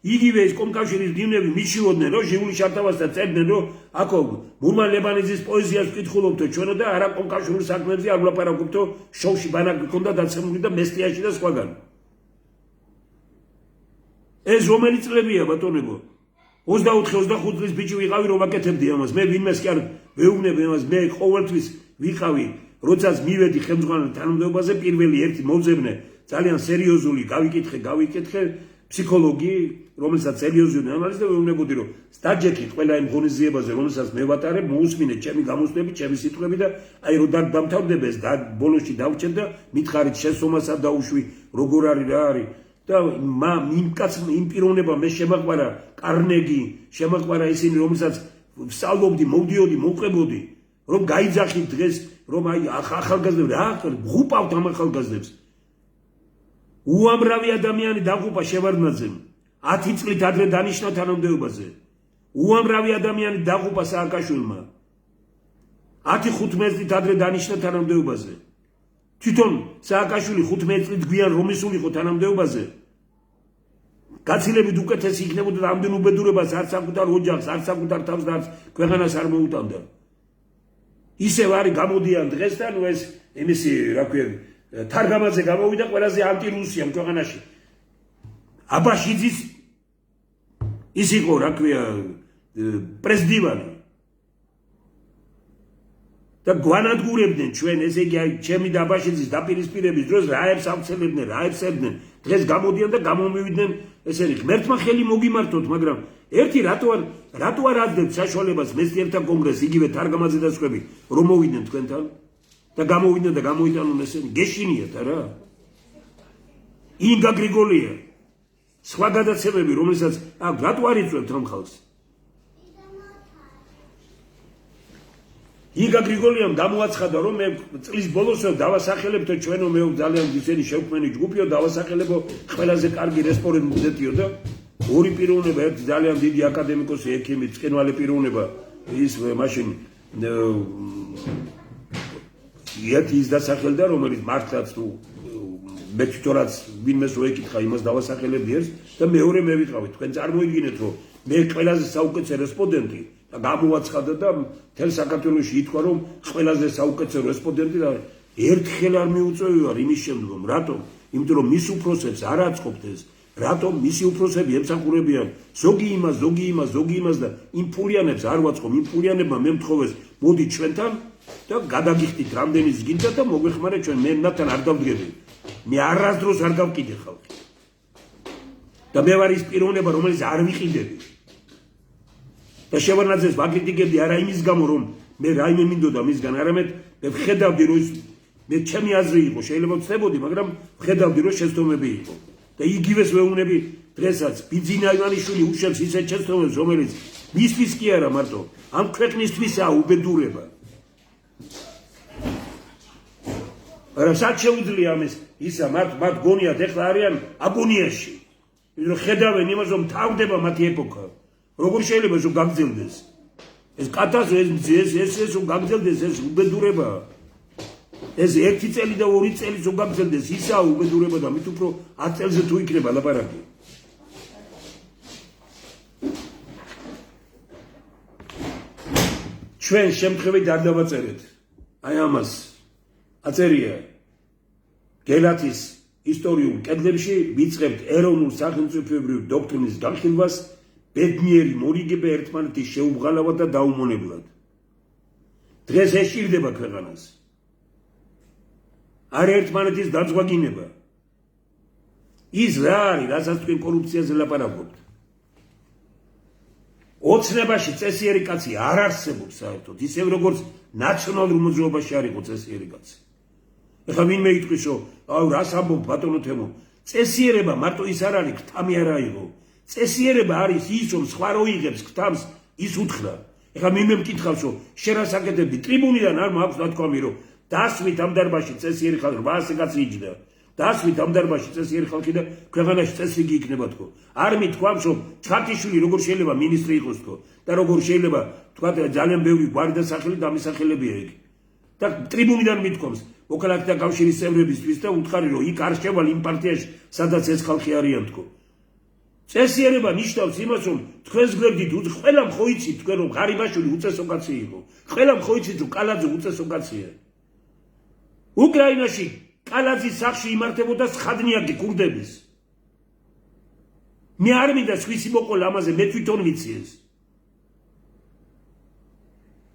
იგივე ეს კომკავშირის დივნები მიჩიოდნენ რომ ჟიული შარტავას და წერდნენ რომ აქო მურმან ლებანიძის პოეზიას ვკითხულობთო ჩვენო და არა კომკავშირის საქმეებზე არ ვლაპარაკობთო შოუში ბანაკი ქონდა დაცემული და მესტიაში და სხვაგან ეს რომელი წლებია ბატონებო 24-25 წლის ბიჭი ვიყავი რომ ვაკეთებდი ამას მე ვინმეს კი არ ვეუბნები ამას მე ყოველთვის ვიყავი როდესაც მივედი ხელმძღვანელ თანამდებობაზე პირველი ერთი მოძებნე ძალიან სერიოზული გავიკითხე ფსიქოლოგი რომელსაც სერიოზული ანალიზი და ვეუბნებოდი რომ სტაჯექით ყველა იმ ღონისძიებაზე რომელსაც მე ვატარებ მოусმინეთ ჩემი გამოსვლები ჩემი სიტყვები და აი რო დამთავრდება ეს ბოლოში დავჭერ და მითხარით შესომასად დაუშვი როგორ არის რა არის და იმ პიროვნება მე შემაყვარა კარნეგი შემაყვარა ისინი რომელსაც ვსწავლობდი მოვდიოდი მოვყვებოდი რომ გაიძახით დღეს რომ აი ახალგაზრდები რა ღუპავთ ამ ახალგაზრდებს უამრავი ადამიანი დაღუპა შევარდნაძემ 10 წლით ადრე დანიშნა თანამდებობაზე უამრავი ადამიანი დაღუპა სააკაშვილმა 10-15 წლით ადრე დანიშნა თანამდებობაზე თვითონ სააკაშვილი 15 წლით გვიან რომისულიყო თანამდებობაზე გაცილებით უკეთესი იქნებოდა და ამდენ უბედურებას არც საკუთარ ოჯახს არც საკუთარ თავს და არც ქვეყანას არ მოუტანდა ისევ არის გამოდიან დღეს და ნუ ეს იმისი რა ქვია თარგამაძე გამოვიდა ყველაზე ანტირუსია ქვეყანაში აბაშიძის ის იყო რა ქვია პრეზიდენტი და გვანადგურებდნენ ჩვენ ესე იგი აი ჩემი და აბაშიძის დაპირისპირების დროს რაებს ავცელებდნენ რაებს ებდნენ დღეს გამოდიან და გამომივიდნენ ესენი ღმერთმა ხელი მოგიმართოთ მაგრამ ერთი რატო არ აძლევთ საშუალებას მეცნიერთა კონგრესს იგივე თარგამაძე და სხვები რომ მოვიდნენ თქვენთან და გამოვიდნენ და გამოიტანონ ესენი გეშინიათ არა ინგა გრიგოლია სხვა გადაცემები რომელსაც რატო არ იწვევთ ამ ხალხს იგა გრიგოლიამ გამოაცხადა რომ მე წლის ბოლოსო დავასახელებთო ჩვენო მე ძალიან ისეთი შევქმენი ჯგუფიო დავასახელებო ყველაზე კარგი რესპონდენტიო და ორი პიროვნება ერთი ძალიან დიდი აკადემიკოსი ექიმი წყინვალე პიროვნება ის მაშინ ერთი ის დასახელდა რომელიც მართლაც თუ მე თვითონაც ვინმეს რო ეკითხა იმას დავასახელებდი ერთ და მეორე მე ვიტყავი თქვენ წარმოიდგინეთ რომ მე ყველაზე საუკეთესო რესპონდენტი და გამოაცხადა და მთელ საქართველოში ითქვა რომ ყველაზე საუკეთესო რესპონდენტი და ერთხელ არ მიუწევი ვარ იმის შემდგომ რატომ იმიტომ რომ მის უფროსებს არ აწყობთ ეს რატომ მისი უფროსები ემსახურებიან ზოგი იმას და იმ ფულიანებს არ ვაწყობ იმ ფულიანებმა მე მთხოვეს მოდი ჩვენთან და გადაგიხდით რამდენი ზგინდა და მოგვეხმარეთ ჩვენ მე მათთან არ დავდგები მე არასდროს არ გავკიდე ხალხი და მე ვარ ის პიროვნება რომელიც არ ვიყიდები და შევარნაძეს ვაკრიტიკებდი არა იმის გამო რომ მე რაიმე მინდოდა მისგან არამედ მე ვხედავდი რომ ის მე ჩემი აზრი იყო შეიძლება ვწდებოდი მაგრამ ვხედავდი რომ შეცდომები იყო და იგივეს ვეუბნები დღესაც ბიძინა ივანიშვილი უშვებს ისეთ შეცდომებს რომელიც მისთვის კი არა მარტო ამ ქვეყნისთვისაა უბედურება არა სად შეუძლია ამის ისა მათ გონიათ ეხლა არიან აგონიაში რომ ხედავენ იმას რომ თავდება მათი ეპოქა როგორ შეიძლება რომ გაგრძელდეს ეს კატასტროფა ეს რომ გაგრძელდეს ეს უბედურება ეს ერთი წელი და ორი წელი რომ გაგრძელდეს ისაა უბედურება და მით უფრო 10 წელზე თუ იქნება ლაპარაკი ჩვენ შემთხვევით არ დავაწერეთ აი ამას აწერია გელათის ისტორიულ კედლებში ვიწყებთ ეროვნულ სახელმწიფოებრივ დოქტრინის განხილვას ბედნიერი მორიგება ერთმანეთის შეუღალავად და დაუმონებლად დღეს ეშირდება ქვეყანას არ ერთმანეთის დაძღვაგინება ის რა არის რასაც თქვენ კორუფციაზე ლაპარაკობთ ოცნებაში წესიერი კაცი არ არსებობს საერთოდ ისევ როგორც ნაციონალურ მოძრაობაში არ იყო წესიერი კაცი ეხლა ვინმე იტყვის რომ აუ რას ამბობ ბატონო თემო წესიერება მარტო ის არ არის ქთამი არ აიღო წესიერება არის ის რომ სხვა რო იღებს ქთამს ის უთხრა ეხლა ვინმე მკითხავს რომ შენ რას აკეთებდი ტრიბუნიდან არ მაქვს ნათქვამი რომ დასვით ამ დარბაზში წესიერი ხალხი 800 კაცი იჯდა დასვით ამ დარბაზში წესიერი ხალხი და ქვეყანაში წესრიგი იქნება თქო არ მithქვამს რომ ჩხატიშვილი როგორ შეიძლება მინისტრი იყოს თქო და როგორ შეიძლება თქვა ძალიან ბევრი გვარი და სახელი დამისახელებია იქ და ტრიბუნიდან მithქვამს მოქალაქეთა კავშირის წევრებისთვის და უთხარი რომ იქ არ შევალ იმ პარტიაში სადაც ეს ხალხი არიან თქო წესიერება ნიშნავს იმას რომ თქვენს გვერდით ყველამ ხო იცით თქვენ რომ ღარიბაშვილი უწესო კაცი იყო ყველამ ხო იცით რომ კალაძე უწესო კაცია უკრაინაში კალაძის სახში იმართებოდა სხადნიაკი კურდების მე არ მინდა სხვისი მოყოლა ამაზე მე თვითონ ვიცი ეს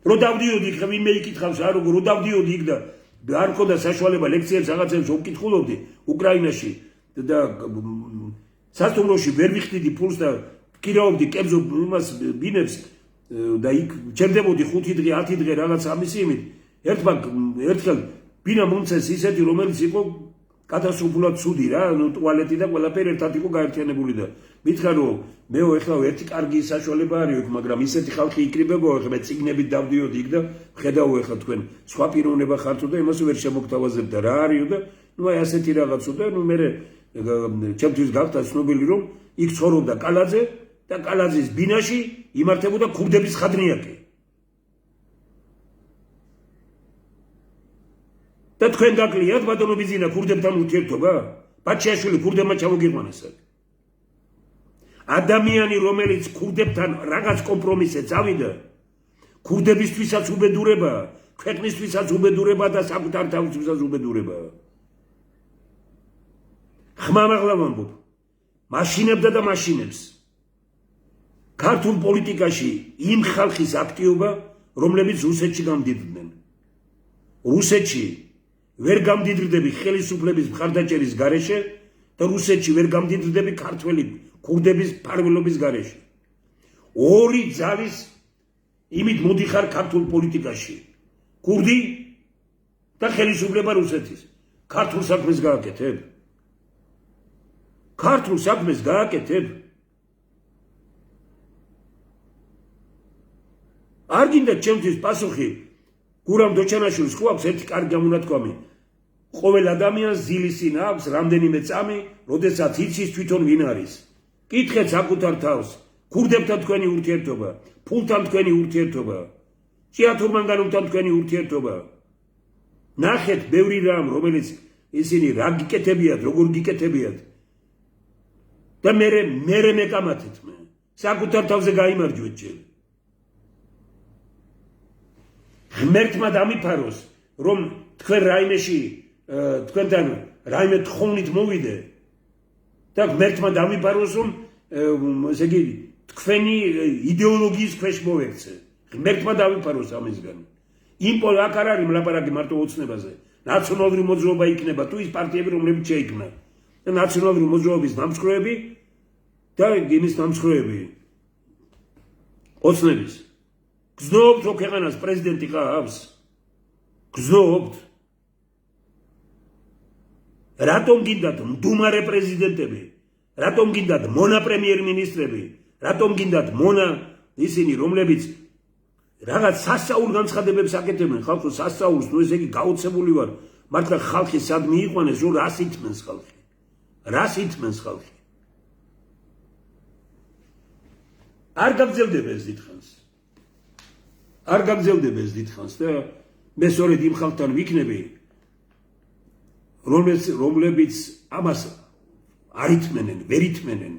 რო დავდიოდი ხა ვინმე იკითხავს რა როგორ რო დავდიოდი იქ და არ მქონდა საშუალება ლექციებს რაღაცებს ვკითხულობდი უკრაინაში და სასტუმროში ვერ ვიხდიდი ფულს და ვკირავდი კერძო იმას ბინებს და იქ ჩერდებოდი 5 დღე 10 დღე რაღაც ამის იმით ერთხელ ბინა მომწეს ისეთი რომელიც იყო კატასტროფულად ცუდი რა ტუალეტი და ყველაფერი ერთად იყო გაერთიანებული და მითხრა რომ მეო ეხლა ერთი კარგი საშუალება არის იქ მაგრამ ისეთი ხალხი იკრიბებო ეხლა ციგნებით დავდიოდი იქ და ხედავ ეხლა თქვენ სხვა პიროვნება ხართო და იმას ვერ შემოგთავაზებ და რა არისო და ნუ აი ასეთი რაღაცო და ნუ მე ჩემთვის გახდა ცნობილი რომ იქ ცხოვრობდა კალაძე და კალაძის ბინაში იმართებოდა ქურდების ხადნიაკი და თქვენ გაკლიათ ბატონო ბიზინა ქურდებთან ურთიერთობა ბაჩიაშვილი ქურდებმა ჩამოგიყვანეს ადამიანი რომელიც ქურდებთან რაღაც კომპრომისზე წავიდა ქურდებისთვისაც უბედურება ქვეყნისთვისაც უბედურება და საკუთარ თავისთვისაც უბედურება ხმამაღლა ვამბობ მაშინებდა და მაშინებს ქართულ პოლიტიკაში იმ ხალხის აქტიობა რომლებიც რუსეთში გამდიდრდნენ რუსეთში ვერ გამდიდრდები ხელისუფლების მხარდაჭერის გარეშე და რუსეთში ვერ გამდიდრდები ქართველი ქურდების ფარველობის გარეშე ორი ძალის იმით მოდიხარ ქართულ პოლიტიკაში ქურდი და ხელისუფლება რუსეთის ქართულ საქმეს გააკეთებ ქართულ საქმეს გააკეთებ არ გინდა ჩემთვის პასუხი გურამ დოჩანაშვილს ხო აქვს ერთი კარგი გამონათქვამი. ყოველ ადამიანს ძილისინ აქვს რამდენიმე წამი, როდესაც იცის თვითონ ვინ არის. კითხეთ საკუთარ თავს, ქურდებთან თქვენი ურთიერთობა, ფულთან თქვენი ურთიერთობა, ჭიათურმანგანუმთან თქვენი ურთიერთობა. ნახეთ ბევრი რამ, რომელიც ისინი რა გიკეთებიათ, როგორ გიკეთებიათ. და მე მეკამათეთ მე. საკუთარ თავზე გაიმარჯვეთ ჯერ. ღმერთმა დამიფაროს, რომ თქვენ რაიმეში თქვენთან რაიმე თხოვნით მოვიდე და ღმერთმა დამიფაროს, რომ ესე იგი თქვენი იდეოლოგიის ქვეშ მოვექცე. ღმერთმა დამიფაროს ამისგან. იმპოლ აქ არ არის მლაპარაკი მარტო ოცნებაზე. ნაციონალური მოძრაობა იქნება თუ ის პარტიები, რომლებიც შეიქმნა. და ნაციონალური მოძრაობის დამსხვრევები და იმის დამსხვრევები ოცნების. გზნობთ რომ ქვეყანას პრეზიდენტი ყავს? გზნობთ? რატომ გინდათ მდუმარე პრეზიდენტები? რატომ გინდათ მონა პრემიერ-მინისტრები? რატომ გინდათ მონა ისინი, რომლებიც რაღაც სასწაულ განცხადებებს აკეთებენ ხალხო, სასწაულს, ნუ ესე იგი გაოცებული ვარ, მართლა ხალხი სად მიიყვანეს, რომ რას ითმენს ხალხი? რას ითმენს ხალხი? არ გაგრძელდება ეს დიდხანს. არ გაგრძელდება ეს დიდხანს და მე სწორედ იმ ხალხთან ვიქნები, რომლებიც ამას არ ითმენენ, ვერ ითმენენ.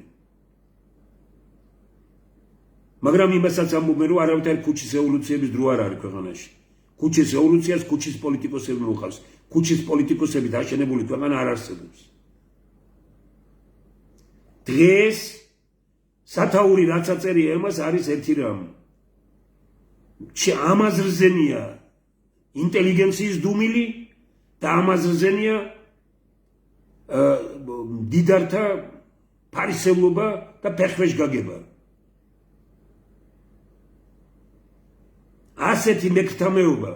მაგრამ იმასაც ამბობენ, რომ არავითარი ქუჩის ევოლუციების დრო არ არის ქვეყანაში. ქუჩის ევოლუციას ქუჩის პოლიტიკოსები მოხავს. ქუჩის პოლიტიკოსებით აშენებული ქვეყანა არ არსებობს. დღეს სათაური რაც აწერია იმას არის ერთი რამ. ამაზრზენია ინტელიგენციის დუმილი და ამაზრზენია დიდართა ფარისევლობა და ფეხქვეშ გაგება. ასეთი მექთამეობა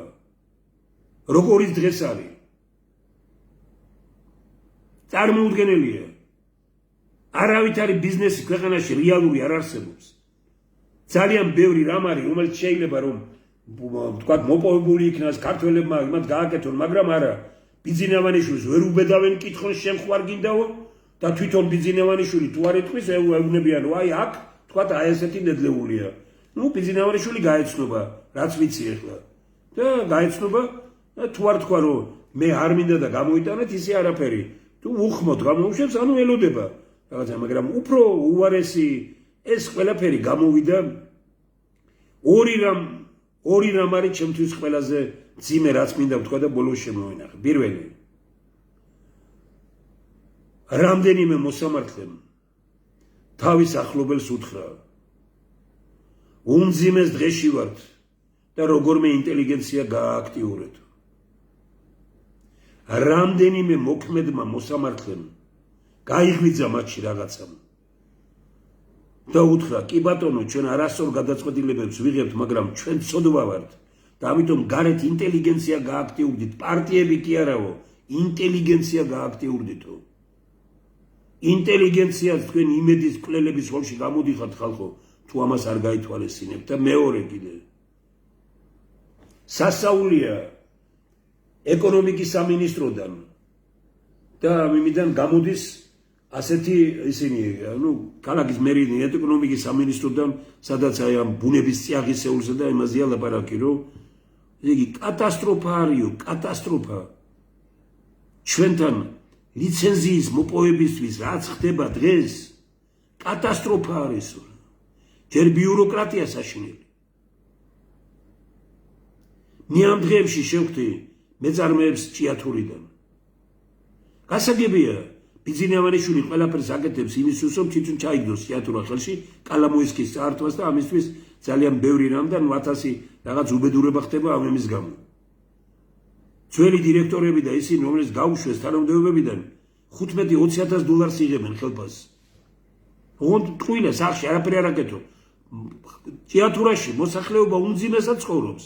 როგორიც დღეს არის წარმოუდგენელია. არავითარი ბიზნესი ქვეყანაში რეალური არ არსებობს. ძალიან ბევრი რამ არის, რომელიც შეიძლება რომ თქვათ მოპოვებული იქნას ქართველებმა იმათ გააკეთონ, მაგრამ არა. ბიძინავანიშვილს ვერ უბედავენ კითხონ შენ ხო არ გინდაო და თვითონ ბიძინავანიშვილი თუ არ ეთქვის ეუბნებიან რომ აი აქ თქვათ აი ესეთი ნედლეულია. ნუ ბიძინავანიშვილი გაეცნობა, რაც ვიცი ახლა. და გაეცნობა და თუ არ თქვა რომ მე არ მინდა და გამოიტანეთ ისე არაფერი. თუ უხმოდ გამოუშვებს, ანუ ელოდება რაღაცა, მაგრამ უფრო უარესი ეს ყველაფერი გამოვიდა ორი რამ არის ჩემთვის ყველაზე ძიმე, რაც მინდა ვთქვა და ბოლოს შემოვინახე. პირველი, რამდენიმე მოსამართლემ თავის ახლობელს უთხრა, უმძიმეს დღეში ვართ და როგორმე ინტელიგენცია გაააქტიურეთ. რამდენიმე მოქმედმა მოსამართლემ გაიღვიძა მათში რაღაცამ და უთხრა, კი ბატონო, ჩვენ არასწორ გადაწყვეტილებებს ვიღებთ, მაგრამ ჩვენ ცოდვა ვართ და ამიტომ გარეთ ინტელიგენცია გააქტიურდით. პარტიები კი არაო, ინტელიგენცია გააქტიურდითო. ინტელიგენციას თქვენ იმედის კვლელების ხოლში გამოდიხართ ხალხო, თუ ამას არ გაითვალისწინებთ. და მეორე კიდე სასწაულია ეკონომიკის სამინისტროდან და იმიდან გამოდის ასეთი ისინი, ნუ ქალაქის მერინი ეკონომიკის სამინისტროდან, სადაც აი ამ ბუნების წიაღისეულსა და იმაზეა ლაპარაკი, რომ იგი კატასტროფა არისო, კატასტროფა. ჩვენთან ლიცენზიის მოპოვებისთვის რაც ხდება დღეს, კატასტროფა არისო. ჯერ ბიუროკრატია საშინელი. მე ამ დღეებში შევხვდი მეწარმეებს ჭიათურიდან. გასაგებია, ბიძინავანიშვილი ყველაფერს აკეთებს იმისთვის, რომ თვითონ ჩაიგდოს ჭიათურა ხელში კალამუისკის წაართვას და ამისთვის ძალიან ბევრი რამ და 1000 რაღაც უბედურება ხდება ამ იმის გამო. ძველი დირექტორები და ისინი, რომლებიც გაუშვეს თანამდებობებიდან, 15-20 $2000 იღებენ ხელფასს. ოღონდ ტყუილა სახში არაფერი არ აკეთო. ჭიათურაში მოსახლეობა უმძიმესად ცხოვრობს.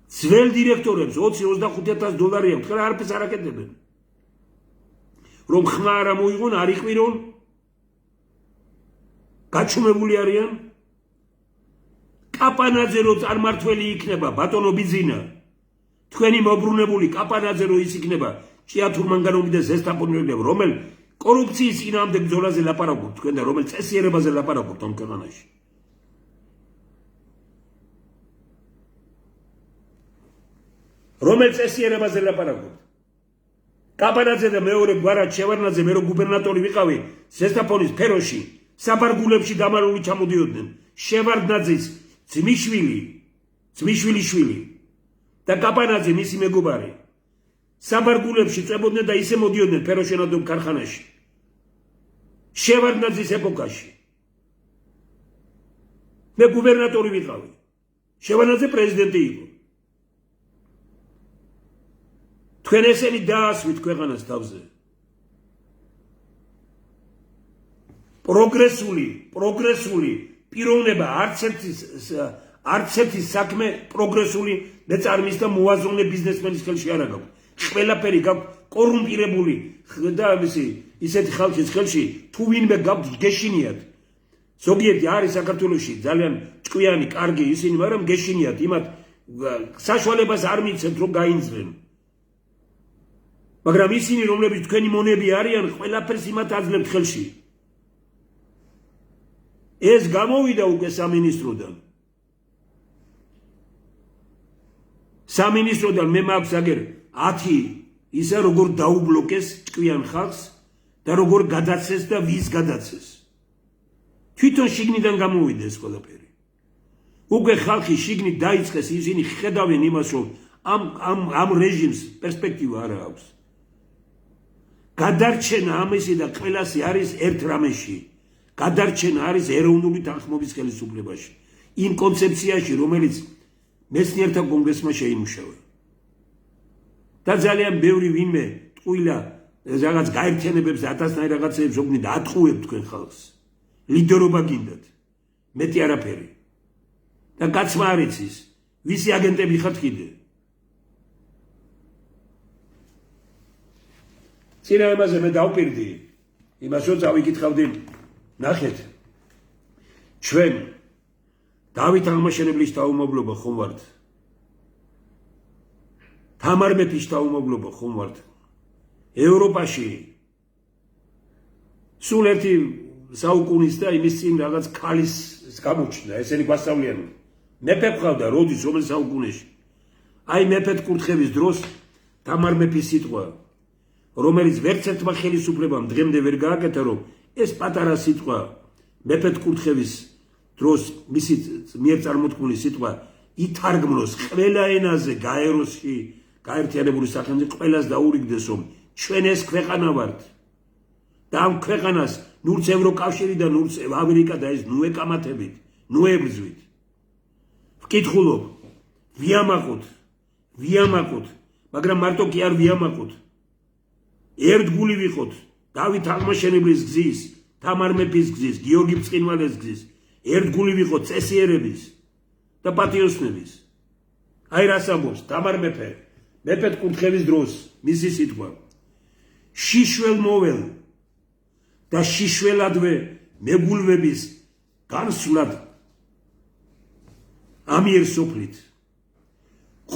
ძველ დირექტორებს 20-25 $20 აქვს, ხარ არაფერს არ აკეთებენ. რომ ხმა არ მოიღონ, არ იყვირონ, გაჩუმებული არიან, კაპანაძე რო წარმართველი იქნება ბატონო ბიძინა თქვენი მოbrunებული კაპანაძე რო ის იქნება ჭიათურ მანგანომი და ზესტაფონები რომელ კორუფციის წინააღმდეგ ბრძოლაზე ლაპარაკობთ თქვენ და რომელ წესიერებაზე ლაპარაკობთ ამ ქვეყანაში რომელ წესიერებაზე ლაპარაკობთ კაპანაძე და მეორე გვარად შევარნაძე მე რო გუბერნატორი ვიყავი ზესტაფონის ფეროში საბარგულებში დამალული ჩამოდიოდნენ შევარდნაძის ძმისშვილი და კაპანაძე მისი მეგობარი საბარგულებში წვებოდნენ და ისე მოდიოდნენ ფეროშენადობ ქარხანაში შევარდნაძის ეპოქაში მე გუბერნატორი ვიყავი შევარდნაძე პრეზიდენტი იყო თქვენ ესენი დაასვით ქვეყანას თავზე პროგრესული პიროვნება არც ერთი საქმე პროგრესული მეწარმის და მოაზროვნე ბიზნესმენის ხელში არ აქვს. ყველაფერი გაქვს კორუმპირებული და ისეთი ხალხის ხელში თუ ვინმე გაქვს გეშინიათ. ზოგიერთი არის საქართველოში ძალიან ჭკვიანი, კარგი ისინი, მაგრამ გეშინიათ იმათ საშუალებას არ მიცემთ რომ გაინძრენ. მაგრამ ისინი რომლებიც თქვენი მონები არიან, ყველაფერს იმათ აძლევთ ხელში. ეს გამოვიდა უკვე სამინისტროდან მე მაქვს აგერ 10 ისა როგორ დაუბლოკეს ჭკვიან ხალხს და როგორ გადაცეს და ვის გადაცეს თვითონ შიგნიდან გამოვიდა ეს ყველაფერი უკვე ხალხი შიგნით დაიწყეს ისინი ხედავენ იმას რომ ამ რეჟიმს პერსპექტივა არ აქვს გადარჩენა ამისი და ყველასი არის ერთ რამეში გადარჩენა არის ეროვნული თანხმობის ხელისუფლებაში იმ კონცეფციაში რომელიც მეცნიერთა კონგრესმა შეიმუშავა და ძალიან ბევრი ვინმე ტყუილა რაღაც გაერთიანებებს 1000-ნაირ რაღაცებს ოგნით ატყუებთ თქვენ ხალხს ლიდერობა გინდათ მეტი არაფერი და კაცმა არ იცის ვისი აგენტები ხართ კიდე წინა ამაზე მე დავპირდი იმას რომ წავიკითხავდი ნახეთ ჩვენ დავით აღმაშენებლის დაუმოვლობა ხომ ვართ თამარ მეფის დაუმოვლობა ხომ ვართ ევროპაში სულ ერთი საუკუნის და იმის წინ რაღაც ქალის გამოჩნდა ესენი გვასწავლიან მეფე ყავდა როდის რომელ საუკუნეში აი მეფეთ კურთხევის დროს თამარ მეფის სიტყვა რომელიც ვერც ერთმა ხელისუფლებამ დღემდე ვერ გააკეთა რომ ეს პატარა სიტყვა მეფეთ კურთხევის დროს მისი მიერ წარმოთქმული სიტყვა ითარგმნოს ყველა ენაზე გაეროში გაერთიანებული სახელმწიფოზე ყველას დაურიგდეს რომ ჩვენ ეს ქვეყანა ვართ და ამ ქვეყანას ნურც ევროკავშირი და ნურც ამერიკა და ეს ნუ ეკამათებით ნუ ებრძვით ვკითხულობ ვიამაყოთ მაგრამ მარტო კი არ ვიამაყოთ ერთგული ვიყოთ დავით აღმაშენებლის გზის თამარ მეფის გზის გიორგი ბრწყინვალეს გზის ერთგული ვიყოთ წესიერების და პატიოსნების აი რას ამბობს თამარ მეფეთ კურთხევის დროს მისი სიტყვა შიშველ მოվել და შიშველადვე მეგულვების განსვლად ამიერ სოფლით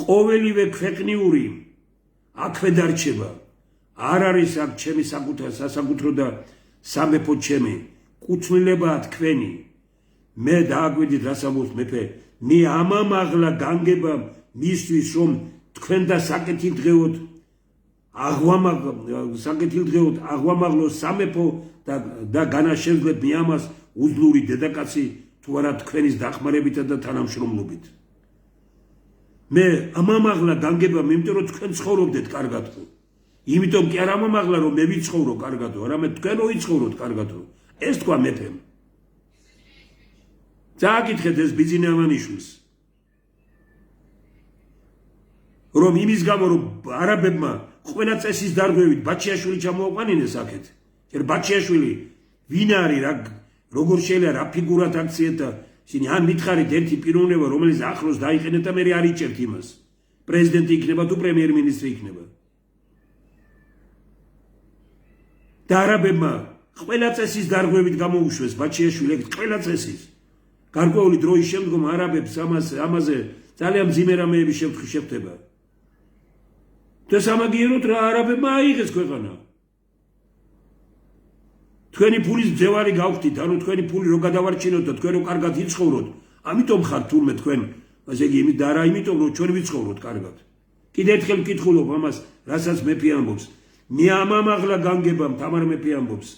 ყოველივე ქვეყნიური აქვე დარჩება არ არის აქ ჩემი სასაკუთრო და სამეფო ჩემი კუთვნილებაა თქვენი მე დააგვიდით რას ამბობს მეფე მე ამამაღლა განგება მისთვის რომ თქვენ და საკეთილდღეოდ აღვამაღლო სამეფო და განაშენებლებ მე ამას უძლური დედაკაცი თუ არა თქვენის დახმარებითა და თანამშრომლობით მე ამამაღლა განგება მე იმიტომ რომ თქვენ ცხოვრობდეთ კარგადო იმიტომ კი არ ამამაღლა რომ მე ვიცხოვრო კარგადო არამედ თქვენო იცხოვროთ კარგადო ეს თქვა მეფემ წააკითხეთ ეს ბიძინა ამანიშვილს რომ იმის გამო რომ არაბებმა ყველა წესის დარღვევით ბაჩიაშვილი ჩამოაყვანინეს აქეთ ჯერ ბაჩიაშვილი ვინ არის როგორ შეიძლება რა ფიგურად აქციეთ და ისინი ან მითხარით ერთი პიროვნება რომელიც ახლოს დაიყენეთ და მე არ იჭერთ იმას პრეზიდენტი იქნება თუ პრემიერ-მინისტრი იქნება და არაბებმა ყველა წესის დარღვევით გამოუშვეს ბაჩიაშვილი ყველა წესის გარკვეული დროის შემდგომ არაბებს ამაზე ძალიან მძიმე რამეები შეხვდება. და სამაგიეროდ რა არაბებმა აიღეს ქვეყანა. თქვენი ფულის მძევარი გავხდით, ანუ თქვენი ფული რო გადავარჩინოთ და თქვენ რო კარგად იცხოვროთ, ამიტომ ხართ თურმე თქვენ, ასე იგი იმით და არა იმიტომ რომ ჩვენ ვიცხოვროთ კარგად. კიდე ერთხელ ვკითხულობ ამას, რასაც მეფე ამბობს. მე ამამაღლა განგებამ თამარ მეფე ამბობს.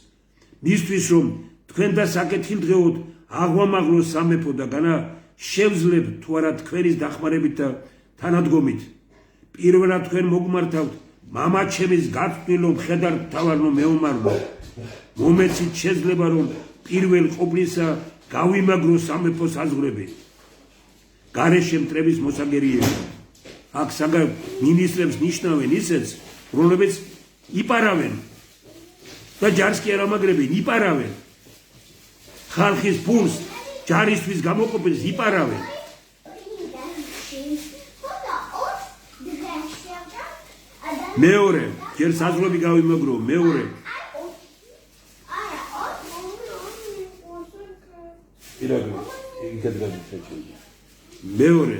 მისთვის რომ თქვენ და საკეთილდღეოდ აღვამაღლოს სამეფო და განა შევძლებ თუ არა თქვენის დახმარებით და თანადგომით. პირველად თქვენ მოგმართავთ მამაჩემის გაწვნილო მხედარ თავარნო მეომარნო. მომეცით შეიძლება რომ პირველ ყოფნისა გავიმაგრო სამეფოს აზღვრები. გარეშე მტრების მოსაგერიები. აქ საგან მინისტრებს ნიშნავენ ისეთს, რომლებიც იპარავენ და ჯარს კი არ ამაგრებენ, იპარავენ. ხალხის ფულს ჯარისთვის გამოყოფილს იპარავენ. მეორე, ჯერ საზღვრები გავიმაგრო, მეორე. მეორე.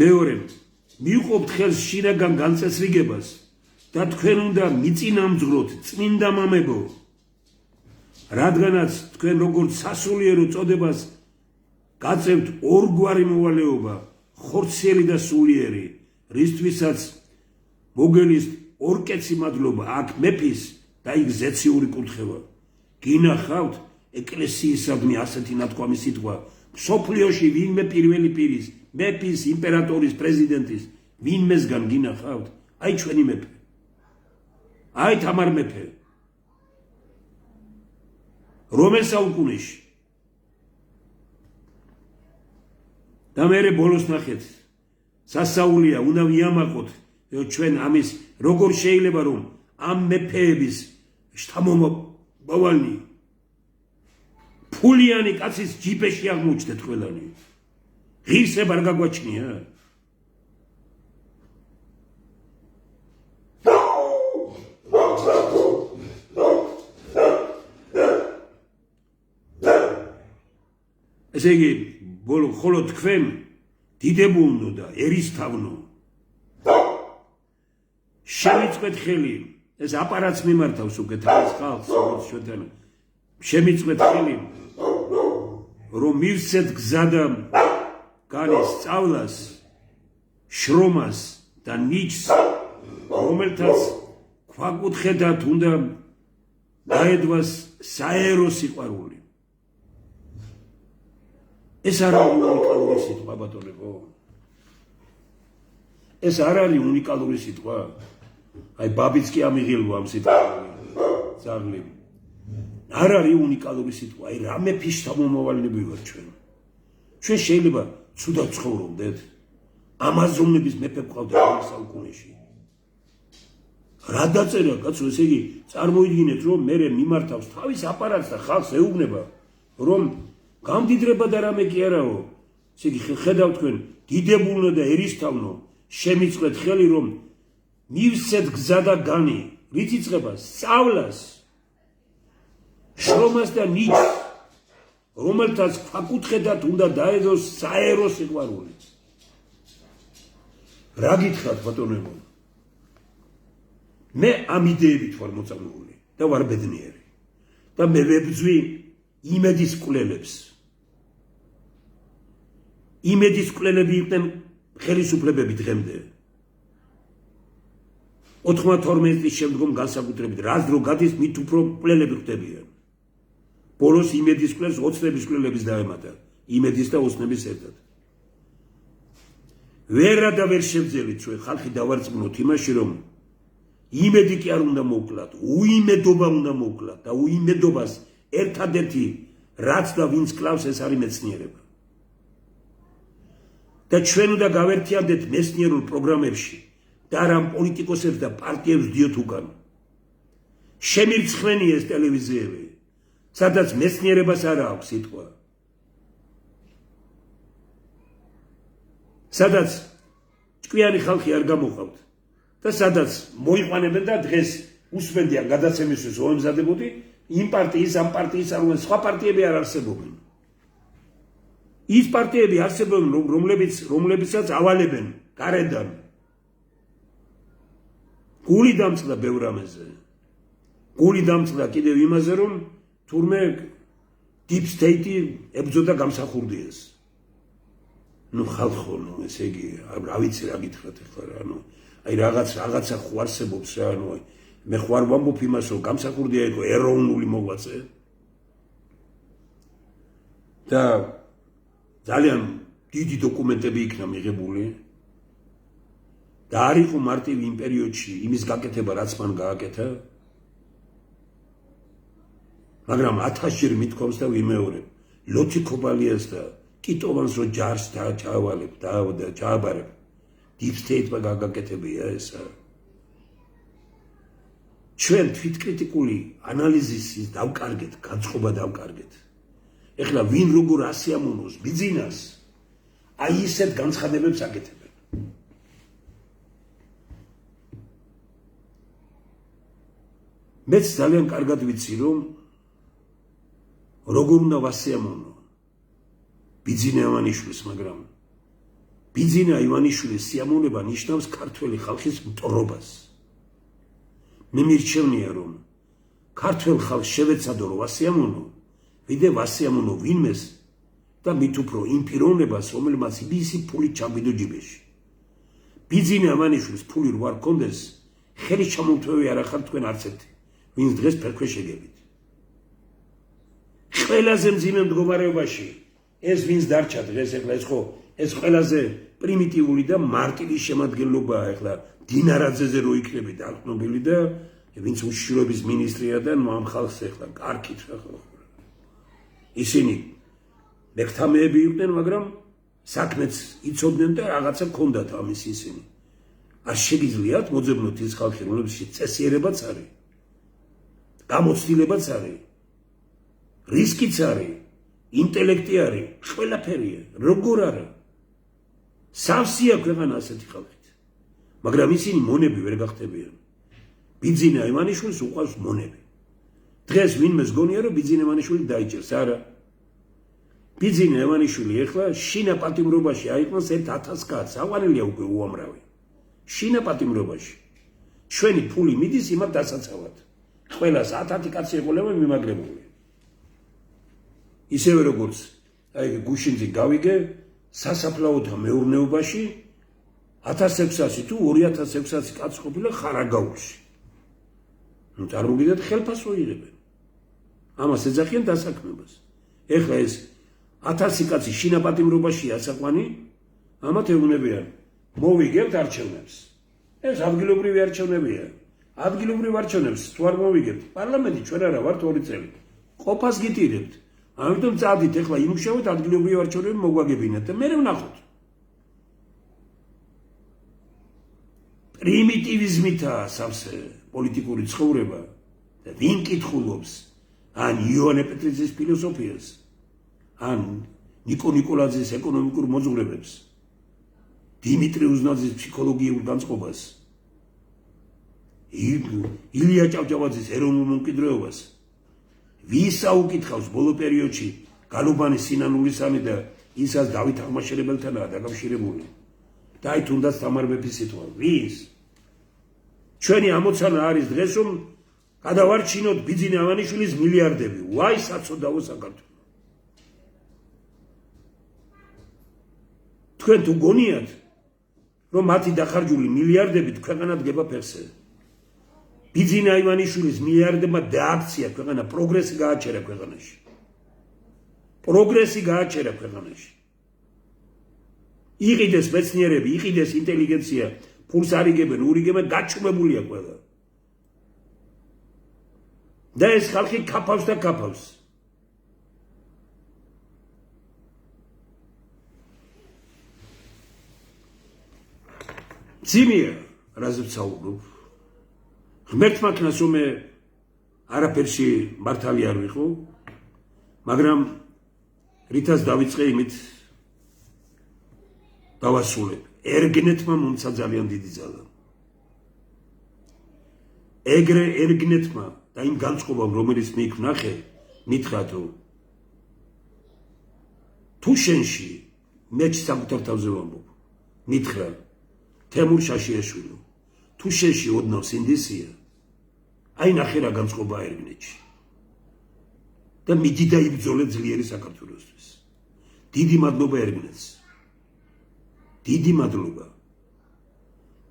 მეორე, მიუყოფთ ხელს შინაგან განწესრიგებას და თქვენ უნდა მიწინამძღვროთ წმინდა მამებო, რადგანაც თქვენ როგორც სასულიერო წოდებას გაწევთ ორგვარი მოვალეობა, ხორციელი და სულიერი, რისთვისაც მოგელისთ ორკეცი მადლობა აქ მეფის და იქ ზეციური კურთხევა. გინახავთ ეკლესიისადმი ასეთი ნათქვამი სიტყვა, მსოფლიოში ვინმე პირველი პირის, მეფის, იმპერატორის, პრეზიდენტის, ვინმესგან გინახავთ? აი ჩვენი მეფე. აი თამარ მეფე. რომელ საუკუნეში? და მერე ბოლოს ნახეთ. სასაულია, უნდა ვიამაყოთ ჩვენ ამის როგორ შეიძლება რომ ამ მეფეების შთამომავალნი ფულიანი კაცის ჯიპეში აღმოჩნდეთ ყველანი. ღირსება არ გაგვაჩნია? ესე იგი, ხოლო თქვენ დიდებულნო და ერისთავნო შემიწყვეთ ხელი, ეს აპარატს მიმართავს უკეთ ეს ხალხს, როგორც ჩვენთან შემიწყვეთ ხელი, რომ მივცეთ გზა და განის სწავლას, შრომას და ნიჭს, რომელთაც ქვაკუთხედათ უნდა დაედვას საერო სიყვარული. ეს არ არის უნიკალური სიტყვა, ბატონებო. ეს არ არის უნიკალური სიტყვა. აი ბაბიც კი ამიღილვა ამ სიტყვაზე. ძაღლი. არ არის უნიკალური სიტყვა. აი რა მეფის შთამომავალნები ვარ ჩვენ. ჩვენ შეიძლება ცუდად ცხოვრობდეთ. ამაზონების მეფე გვყავდა ამ საუკუნეში. რა დაწერა კაცო, ესე იგი წარმოიდგინეთ რომ მე მიმართავს თავის აპარატს და ხალხს ეუბნება რომ გამდიდრება და რამე კი არაო. ესე იგი ხედავთ თქვენ დიდებულნო და ერისთავნო შემიწყვეთ ხელი რომ მივცეთ გზა და განი, რით იწყება? სწავლას, შრომას და ნიჭს, რომელთაც ქვაკუთხედათ უნდა დაედოს საერო სიყვარული. რა გითხრათ ბატონებო? მე ამ იდეებით ვარ მოწამლული და ვარ ბედნიერი და მე ვებძვი იმედის მკვლელებს. იმედის მკვლელები იყვნენ ხელისუფლებები დღემდე. 92 წლის შემდგომ განსაკუთრებით რაც დრო გადის, მით უფრო მკვლელები ხდებიან. ბოლოს იმედის მკვლელს ოცნების მკვლელების დაემატა, იმედის და ოცნების ერთად. ვერა და ვერ შევძელით ჩვენ ხალხი დავარწმუნოთ იმაში, რომ იმედი კი არ უნდა მოვკლათ, უიმედობა უნდა მოვკლათ და უიმედობას ერთადერთი რაც და ვინც კლავს ეს არის მეცნიერება. და ჩვენ უნდა გავერთიანდეთ მეცნიერულ პროგრამებში და არა პოლიტიკოსებს და პარტიებს ვდიოთ უკან. შემირცხმენი ეს ტელევიზიები, სადაც მეცნიერებას არ აქვს სიტყვა. სადაც ჭკვიანი ხალხი არ გამოყავთ და სადაც მოიყვანებენ და დღეს უსმენდიან გადაცემისთვის ოემზადებოდი იმ პარტიის ამ პარტიის არ სხვა პარტიები არ არსებობენ ის პარტიები არსებობენ რომლებიცაც ავალებენ გარედან გული დამწყდა ბევრ ამაზე გული დამწყდა კიდევ იმაზე რომ თურმე deep state-ი ებრძოდა გამსახურდიას ნუ ხალხო ნუ ესე იგი რა ვიცი რა გითხრათ ახლა რა ნუ აი რაღაცა ხო არსებობს რა ნუ მე ხوار ვამბობ იმას რომ გამსახურდია იყო ეროვნული მოღვაწე და ძალიან დიდი დოკუმენტები იქნა მიღებული და არ იყო მარტივი იმ პერიოდში იმის გაკეთება რაც მან გააკეთა მაგრამ 1000-ჯერ მithქვავს და ვიმეორებ ლოთი ქობალიას და კიტოვანს რო ჯარს ჩაავალებ და ჩააბარებ deep state-მა გაგაკეთებია ესა ჩვენ თვითკრიტიკული ანალიზის დავკარგეთ განწყობა დავკარგეთ ეხლა ვინ როგორ ასიამოვნოს ბიძინას აი ისეთ განცხადებებს აკეთებენ მეც ძალიან კარგად ვიცი რომ როგორ უნდა ვასიამოვნო ბიძინა ივანიშვილს მაგრამ ბიძინა ივანიშვილის სიამოვნება ნიშნავს ქართველი ხალხის მტრობას მე მირჩევნია რომ ქართველ ხალხს შევეცადო რომ ვასიამოვნო ვიდე ვასიამოვნო ვინმეს და მით უფრო იმ პიროვნებას რომელმაც ისი ფული ჩაგვიდო ჯიბეში ბიძინა ივანიშვილის ფული რო არ კონდეს ხელი ჩამომთვევი არ ახარ თქვენ არც ერთი ვინც დღეს ფერქვეშ ეგებით ყველაზე მძიმე მდგომარეობაში ეს ვინც დარჩა დღეს ეხლა ეს ყველაზე პრიმიტიული და მარტივი შემადგენლობაა ეხლა დინარაძეზე რო იქნები დაყნობილი და ვინც უშიშროების მინისტრია და ამ ხალხს ეხლა კარგით რა ხო ისინი მეკთამეები იყვნენ მაგრამ საქმეც იცოდნენ და რაღაცა ქონდათ ამის ისინი არ შეგიძლიათ მოძებნოთ ის ხალხი რომლებიც წესიერებაც არის გამოცდილებაც არის რისკიც არის ინტელექტი არის ყველაფერია როგორ არა სავსეა ქვეყანა ასეთი ხალხით მაგრამ ისინი მონები ვერ გახდებიან ბიძინა ივანიშვილს უყვარს მონები დღეს ვინმეს გონია რომ ბიძინა ივანიშვილი დაიჭერს არა ბიძინა ივანიშვილი ეხლა შინა პატიმრობაში აიყვანს 1000 კაცს აყვანილია უკვე უამრავი შინა პატიმრობაში ჩვენი ფული მიდის იმათ დასაცავად ყველას 1000 კაცი ეყოლება მიმაგრებული ისევე როგორც აი გუშინძი გავიგე სასაფლაოთა მეურნეობაში 1600 თუ 2600 კაცი ყოფილა ხარაგაულში ნუ წარმოგიდგენთ ხელფასო იღებენ ამას ეძახიან დასაქმებას ეხლა ეს 1000 კაცი შინაპატიმრობაში ასაყვანი ამათ ეუბნებიან მოვიგებთ არჩევნებს ეს ადგილობრივი არჩევნებია ადგილობრივ არჩევნებს თუ არ მოვიგებთ პარლამენტი ჩვენ არა ვართ 2 წელი ყოფას გიტირებთ ამიტომ წადით ეხლა იმუშავეთ ადგილობრივი არჩევნები მოგვაგებინათ და მე ვნახოთ პრიმიტივიზმითაა სავსე პოლიტიკური ცხოვრება და ვინ კითხულობს ან იონე პეტრიძის ფილოსოფიას ან ნიკო ნიკოლაძის ეკონომიკურ მოძღვრებებს დიმიტრი უზნაძის ფსიქოლოგიურ განწყობას ილია ჭავჭავაძის ეროვნულ მემკვიდრეობას ვისა უკითხავს ბოლო პერიოდში გალუბანის სინანულისანი და ისაც დავით აღმაშენებელთანაა დაკავშირებული და აი თუნდაც თამარ მეფის სიტყვა ვის ჩვენი ამოცანა არის დღეს რომ გადავარჩინოთ ბიძინა ივანიშვილის მილიარდები ვაი საწოდაო საქართველო თქვენ თუ გონიათ რომ მათი დახარჯული მილიარდებით ქვეყანა დგება ფეხზე ბიძინა ივანიშვილის მილიარდებმა დააქცია ქვეყანა პროგრესი გააჩერა ქვეყანაში პროგრესი გააჩერა ქვეყანაში იყიდეს მეცნიერები იყიდეს ინტელიგენცია ფულს არიგებენ ურიგებენ გაჩუმებულია ყველა და ეს ხალხი კაფავს და კაფავს ძიმია რაზეც საუბრობ ღმერთმა ქნას რომ მე არაფერში მართალი არ ვიყო მაგრამ რითაც დავიწყე იმით დავასრულებ ერგენეთმა მომცა ძალიან დიდი ძალა ეგრე ერგნეთმა და იმ განწყობამ, რომელიც მიქ ვნახე, მითხრათ, რომ თუ შენში მეც საკუთარ თავზე ვამბობ, მითხრა თემურ შაშიაშვილო, თუ შენში ოდნავ სინდისია, აი ნახე რა განწყობა ერგნეთში. და მიდი და იბრძოლე ძლიერი საქართველოსთვის. დიდი მადლობა ერგნეთს. დიდი მადლობა.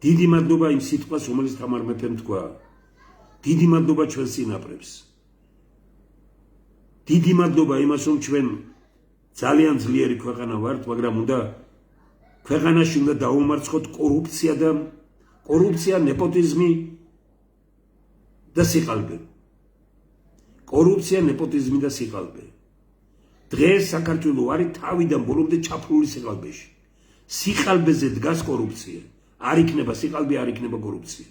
დიდი მადლობა იმ სიტყვას, რომელიც თამარ მეფემ თქვა. დიდი მადლობა ჩვენს წინაპრებს. დიდი მადლობა იმას, რომ ჩვენ ძალიან ძლიერი ქვეყანა ვართ, მაგრამ ქვეყანაში უნდა დაუმარცხოთ კორუფცია, ნეპოტიზმი და სიყალბე. კორუფცია, ნეპოტიზმი და სიყალბე. დღეს საქართველო არის თავიდან ბოლომდე ჩაფლული სიყალბეში. სიყალბეზე დგას კორუფცია. არ იქნება სიყალბე, არ იქნება კორუფცია.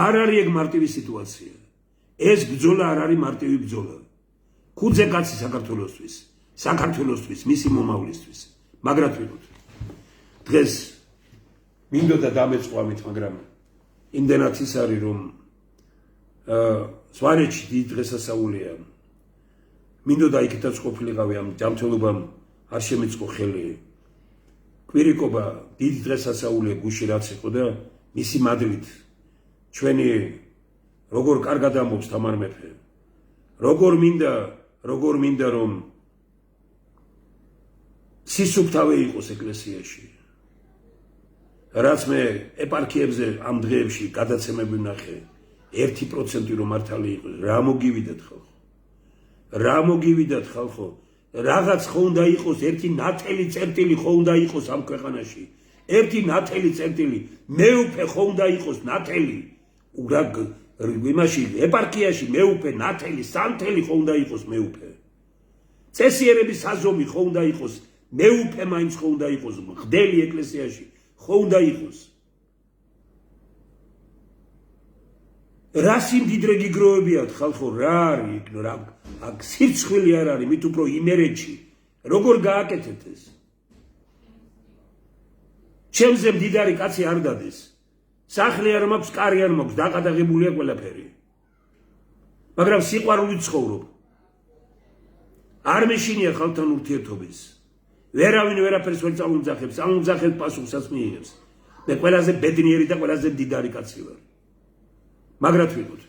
არ არის ეგ მარტივი სიტუაცია. ეს ბრძოლა არ არის მარტივი ბრძოლა. ქუძე კაცი საქართველოსთვის, მისი მომავლისთვის. მაგრამ ვიყოთ. დღეს მინდოდა დამეწყვამით, მაგრამ იმდენად ის არის, რომ სვანეთში დიდი დღესასწაულია. მინდოდა იქითაც ყოფილიყავი ამ ჯანმრთელობამ არ შემეწყო ხელი. კვირიკობა დიდი დღესასწაულია გუში რაც იყო და მისი მადლით ჩვენი როგორ კარგად ამბობს თამარ მეფე. როგორ მინდა რომ სისუფთავე იყოს ეკლესიაში. რაც მე ეპარქიებზე ამ დღეებში გადაცემები ვნახე 1% რომ მართალი იყოს, რა მოგივიდათ ხალხო, რაღაც ხო უნდა იყოს, ერთი ნათელი წერტილი ხო უნდა იყოს ამ ქვეყანაში, ერთი ნათელი წერტილი, მეუფე ხო უნდა იყოს ნათელი, იმაში ეპარქიაში მეუფე, ნათელი, სანთელი ხო უნდა იყოს მეუფე, წესიერების საზომი ხო უნდა იყოს, მეუფე მაინც ხო უნდა იყოს, მღვდელი ეკლესიაში ხო უნდა იყოს. რა სიმდიდრე გიგროვებიათ ხალხო, რა არის იქ, აქ სირცხვილი არ არის, მით უფრო იმერეთში, როგორ გააკეთეთ ეს? ჩემზე მდიდარი კაცი არ დადეს, სახლი არ მაქვს, კარი არ მაქვს, დაყადაღებულია ყველაფერი. მაგრამ სიყვარულით ცხოვრობ. არ მეშინია ხალხთან ურთიერთობის. ვერავინ ვერაფერს ვერ წამომძახებს, წამომძახებს პასუხსაც მიიღებს. მე ყველაზე ბედნიერი და ყველაზე მდიდარი კაცი ვარ. მაგრამ ვიყოთ.